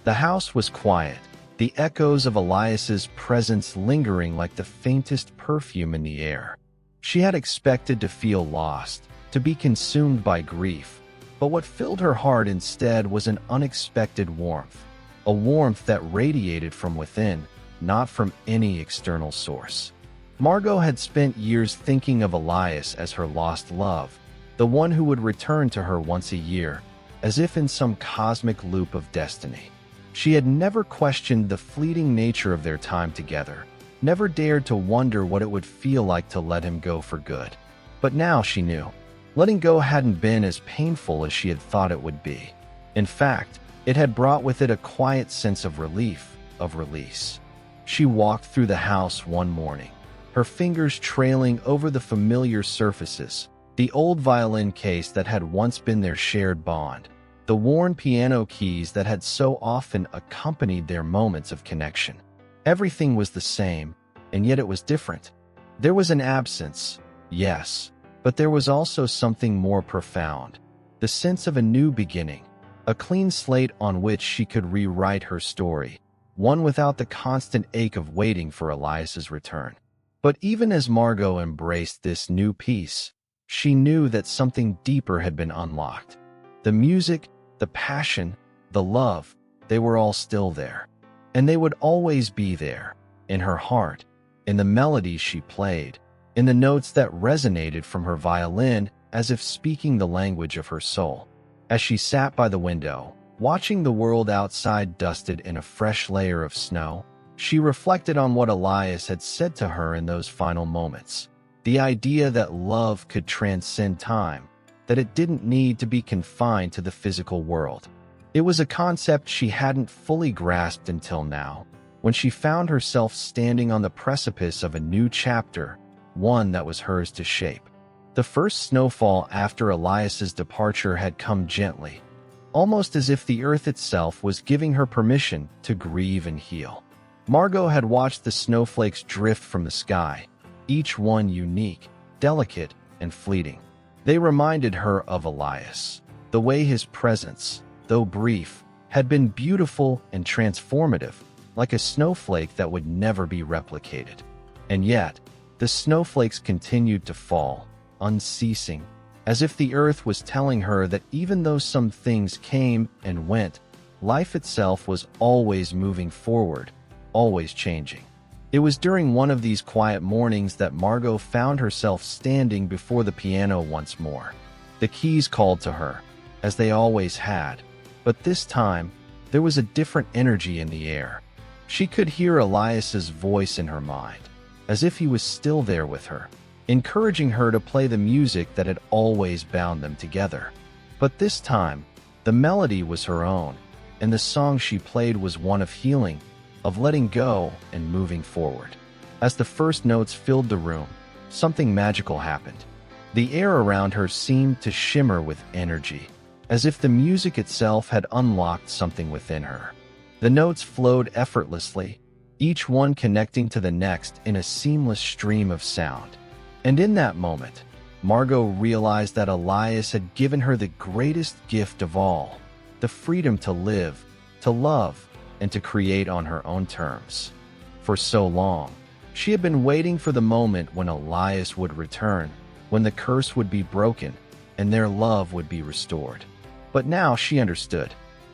The house was quiet, the echoes of Elias's presence lingering like the faintest perfume in the air. She had expected to feel lost, to be consumed by grief, but what filled her heart instead was an unexpected warmth, a warmth that radiated from within, not from any external source. Margot had spent years thinking of Elias as her lost love, the one who would return to her once a year, as if in some cosmic loop of destiny. She had never questioned the fleeting nature of their time together, never dared to wonder what it would feel like to let him go for good. But now she knew. Letting go hadn't been as painful as she had thought it would be. In fact, it had brought with it a quiet sense of relief, of release. She walked through the house one morning, her fingers trailing over the familiar surfaces, the old violin case that had once been their shared bond, the worn piano keys that had so often accompanied their moments of connection. Everything was the same, and yet it was different. There was an absence, yes, but there was also something more profound, the sense of a new beginning, a clean slate on which she could rewrite her story, one without the constant ache of waiting for Elias's return. But even as Margot embraced this new piece, she knew that something deeper had been unlocked. The music, the passion, the love, they were all still there. And they would always be there, in her heart, in the melodies she played, in the notes that resonated from her violin as if speaking the language of her soul. As she sat by the window, watching the world outside dusted in a fresh layer of snow, she reflected on what Elias had said to her in those final moments. The idea that love could transcend time, that it didn't need to be confined to the physical world. It was a concept she hadn't fully grasped until now, when she found herself standing on the precipice of a new chapter, one that was hers to shape. The first snowfall after Elias's departure had come gently, almost as if the earth itself was giving her permission to grieve and heal. Margot had watched the snowflakes drift from the sky, each one unique, delicate, and fleeting. They reminded her of Elias, the way his presence, though brief, had been beautiful and transformative, like a snowflake that would never be replicated. And yet, the snowflakes continued to fall, unceasing, as if the earth was telling her that even though some things came and went, life itself was always moving forward, always changing. It was during one of these quiet mornings that Margot found herself standing before the piano once more. The keys called to her, as they always had, but this time, there was a different energy in the air. She could hear Elias's voice in her mind, as if he was still there with her, encouraging her to play the music that had always bound them together. But this time, the melody was her own, and the song she played was one of healing, of letting go and moving forward. As the first notes filled the room, something magical happened. The air around her seemed to shimmer with energy, as if the music itself had unlocked something within her. The notes flowed effortlessly, each one connecting to the next in a seamless stream of sound. And in that moment, Margot realized that Elias had given her the greatest gift of all, the freedom to live, to love, and to create on her own terms. For so long, she had been waiting for the moment when Elias would return, when the curse would be broken, and their love would be restored. But now she understood.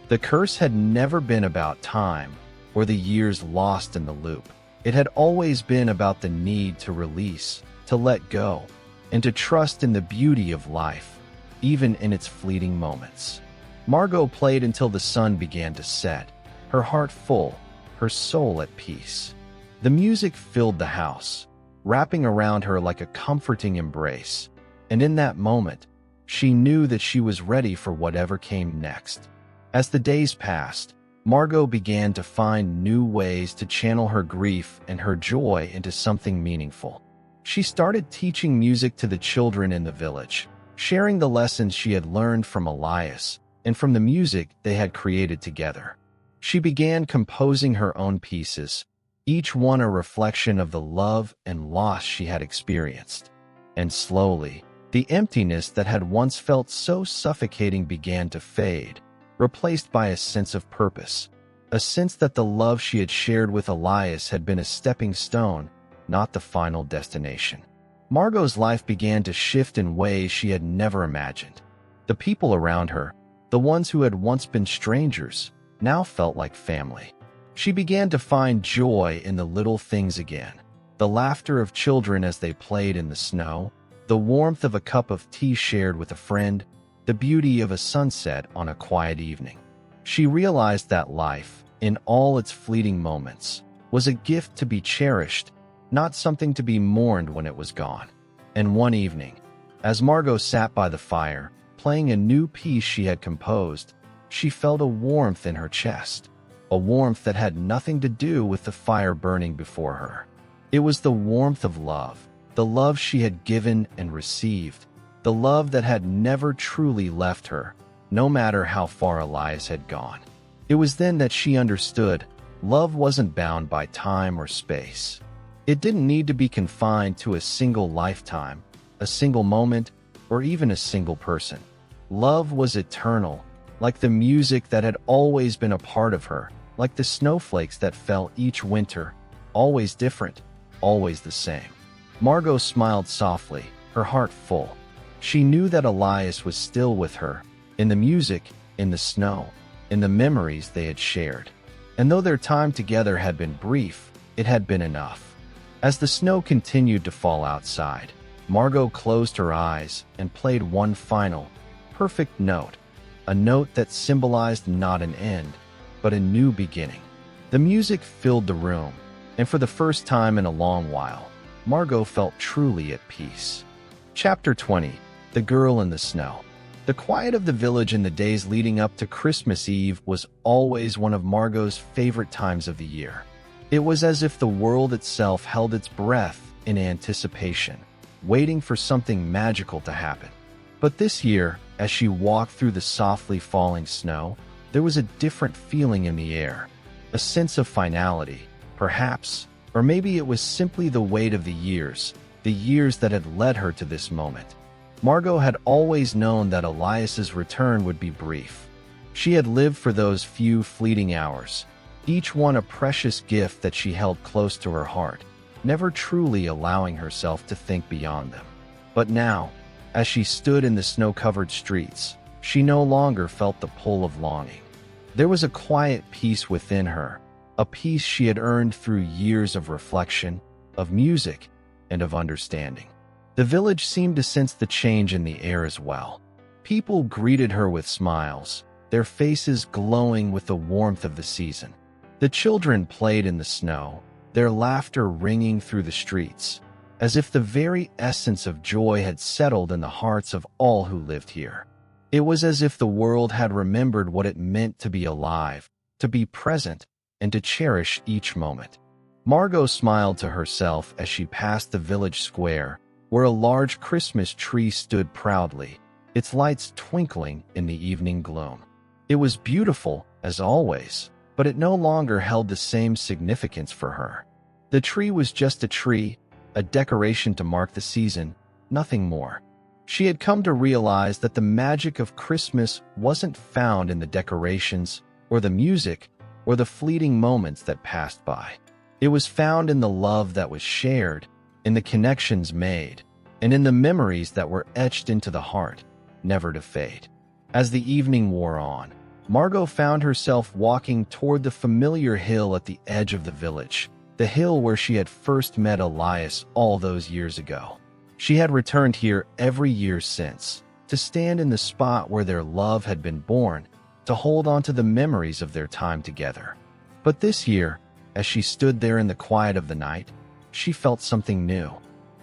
The curse had never been about time or the years lost in the loop. It had always been about the need to release, to let go, and to trust in the beauty of life, even in its fleeting moments. Margot played until the sun began to set, her heart full, her soul at peace. The music filled the house, wrapping around her like a comforting embrace, and in that moment, she knew that she was ready for whatever came next. As the days passed, Margot began to find new ways to channel her grief and her joy into something meaningful. She started teaching music to the children in the village, sharing the lessons she had learned from Elias and from the music they had created together. She began composing her own pieces, each one a reflection of the love and loss she had experienced. And slowly, the emptiness that had once felt so suffocating began to fade, replaced by a sense of purpose, a sense that the love she had shared with Elias had been a stepping stone, not the final destination. Margot's life began to shift in ways she had never imagined. The people around her, the ones who had once been strangers, now felt like family. She began to find joy in the little things again, the laughter of children as they played in the snow, the warmth of a cup of tea shared with a friend, the beauty of a sunset on a quiet evening. She realized that life, in all its fleeting moments, was a gift to be cherished, not something to be mourned when it was gone. And one evening, as Margot sat by the fire, playing a new piece she had composed, she felt a warmth in her chest, a warmth that had nothing to do with the fire burning before her. It was the warmth of love, the love she had given and received, the love that had never truly left her, no matter how far Elias had gone. It was then that she understood love wasn't bound by time or space. It didn't need to be confined to a single lifetime, a single moment, or even a single person. Love was eternal, like the music that had always been a part of her, like the snowflakes that fell each winter, always different, always the same. Margot smiled softly, her heart full. She knew that Elias was still with her, in the music, in the snow, in the memories they had shared. And though their time together had been brief, it had been enough. As the snow continued to fall outside, Margot closed her eyes and played one final, perfect note, a note that symbolized not an end, but a new beginning. The music filled the room, and for the first time in a long while, Margot felt truly at peace. Chapter 20. The Girl in the Snow. The quiet of the village in the days leading up to Christmas Eve was always one of Margot's favorite times of the year. It was as if the world itself held its breath in anticipation, waiting for something magical to happen. But this year, as she walked through the softly falling snow, there was a different feeling in the air, a sense of finality, perhaps, or maybe it was simply the weight of the years that had led her to this moment. Margot had always known that Elias's return would be brief. She had lived for those few fleeting hours, each one a precious gift that she held close to her heart, never truly allowing herself to think beyond them. But now, as she stood in the snow-covered streets, she no longer felt the pull of longing. There was a quiet peace within her, a peace she had earned through years of reflection, of music, and of understanding. The village seemed to sense the change in the air as well. People greeted her with smiles, their faces glowing with the warmth of the season. The children played in the snow, their laughter ringing through the streets. as if the very essence of joy had settled in the hearts of all who lived here. It was as if the world had remembered what it meant to be alive, to be present, and to cherish each moment. Margot smiled to herself as she passed the village square, where a large Christmas tree stood proudly, its lights twinkling in the evening gloom. It was beautiful, as always, but it no longer held the same significance for her. The tree was just a tree, a decoration to mark the season, nothing more. She had come to realize that the magic of Christmas wasn't found in the decorations, or the music, or the fleeting moments that passed by. It was found in the love that was shared, in the connections made, and in the memories that were etched into the heart, never to fade. As the evening wore on, Margot found herself walking toward the familiar hill at the edge of the village, the hill where she had first met Elias all those years ago. She had returned here every year since, to stand in the spot where their love had been born, to hold on to the memories of their time together. But this year, as she stood there in the quiet of the night, she felt something new.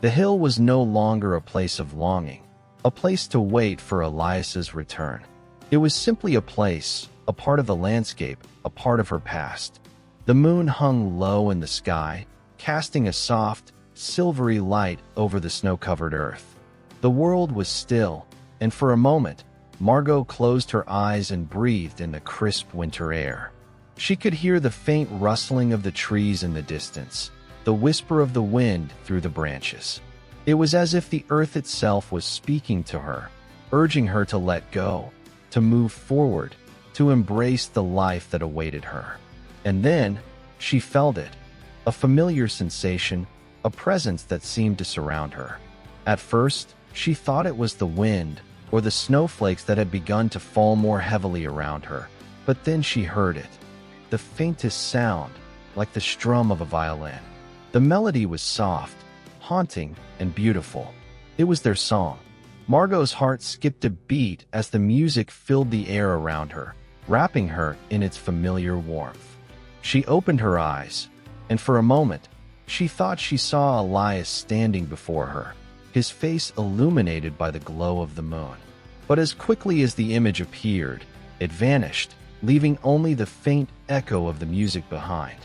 The hill was no longer a place of longing, a place to wait for Elias's return. It was simply a place, a part of the landscape, a part of her past. The moon hung low in the sky, casting a soft, silvery light over the snow-covered earth. The world was still, and for a moment, Margot closed her eyes and breathed in the crisp winter air. She could hear the faint rustling of the trees in the distance, the whisper of the wind through the branches. It was as if the earth itself was speaking to her, urging her to let go, to move forward, to embrace the life that awaited her. And then, she felt it, a familiar sensation, a presence that seemed to surround her. At first, she thought it was the wind, or the snowflakes that had begun to fall more heavily around her, but then she heard it. The faintest sound, like the strum of a violin. The melody was soft, haunting, and beautiful. It was their song. Margot's heart skipped a beat as the music filled the air around her, wrapping her in its familiar warmth. She opened her eyes, and for a moment, she thought she saw Elias standing before her, his face illuminated by the glow of the moon. But as quickly as the image appeared, it vanished, leaving only the faint echo of the music behind.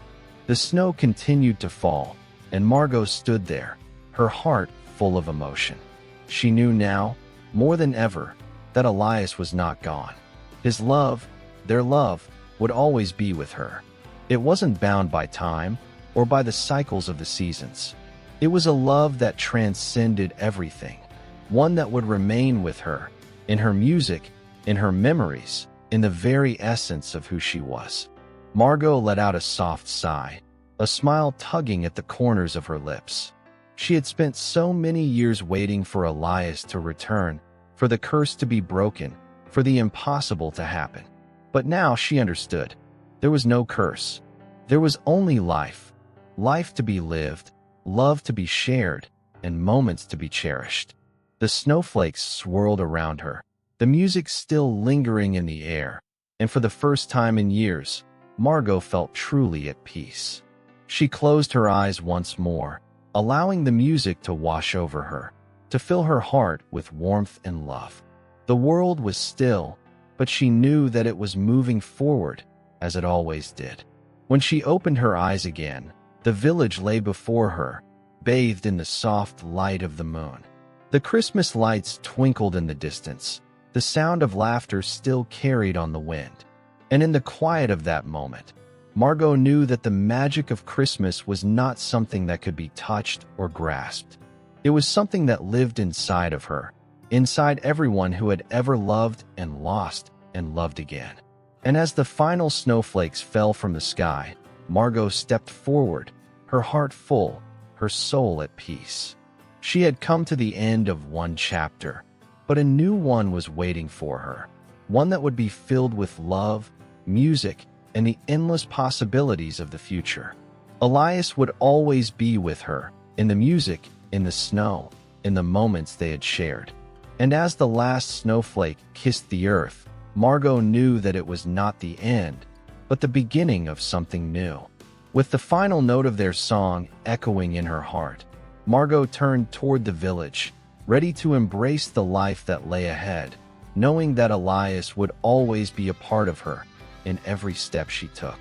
The snow continued to fall, and Margot stood there, her heart full of emotion. She knew now, more than ever, that Elias was not gone. His love, their love, would always be with her. It wasn't bound by time or by the cycles of the seasons. It was a love that transcended everything, one that would remain with her, in her music, in her memories, in the very essence of who she was. Margot let out a soft sigh, a smile tugging at the corners of her lips. She had spent so many years waiting for Elias to return, for the curse to be broken, for the impossible to happen. But now she understood. There was no curse. There was only life. Life to be lived, love to be shared, and moments to be cherished. The snowflakes swirled around her, the music still lingering in the air, and for the first time in years, Margot felt truly at peace. She closed her eyes once more, allowing the music to wash over her, to fill her heart with warmth and love. The world was still, but she knew that it was moving forward, as it always did. When she opened her eyes again, the village lay before her, bathed in the soft light of the moon. The Christmas lights twinkled in the distance, the sound of laughter still carried on the wind. And in the quiet of that moment, Margot knew that the magic of Christmas was not something that could be touched or grasped. It was something that lived inside of her, inside everyone who had ever loved and lost and loved again. And as the final snowflakes fell from the sky, Margot stepped forward, her heart full, her soul at peace. She had come to the end of one chapter, but a new one was waiting for her, one that would be filled with love, music, and the endless possibilities of the future. Elias would always be with her, in the music, in the snow, in the moments they had shared. And as the last snowflake kissed the earth, Margot knew that it was not the end, but the beginning of something new. With the final note of their song echoing in her heart, Margot turned toward the village, ready to embrace the life that lay ahead, knowing that Elias would always be a part of her in every step she took.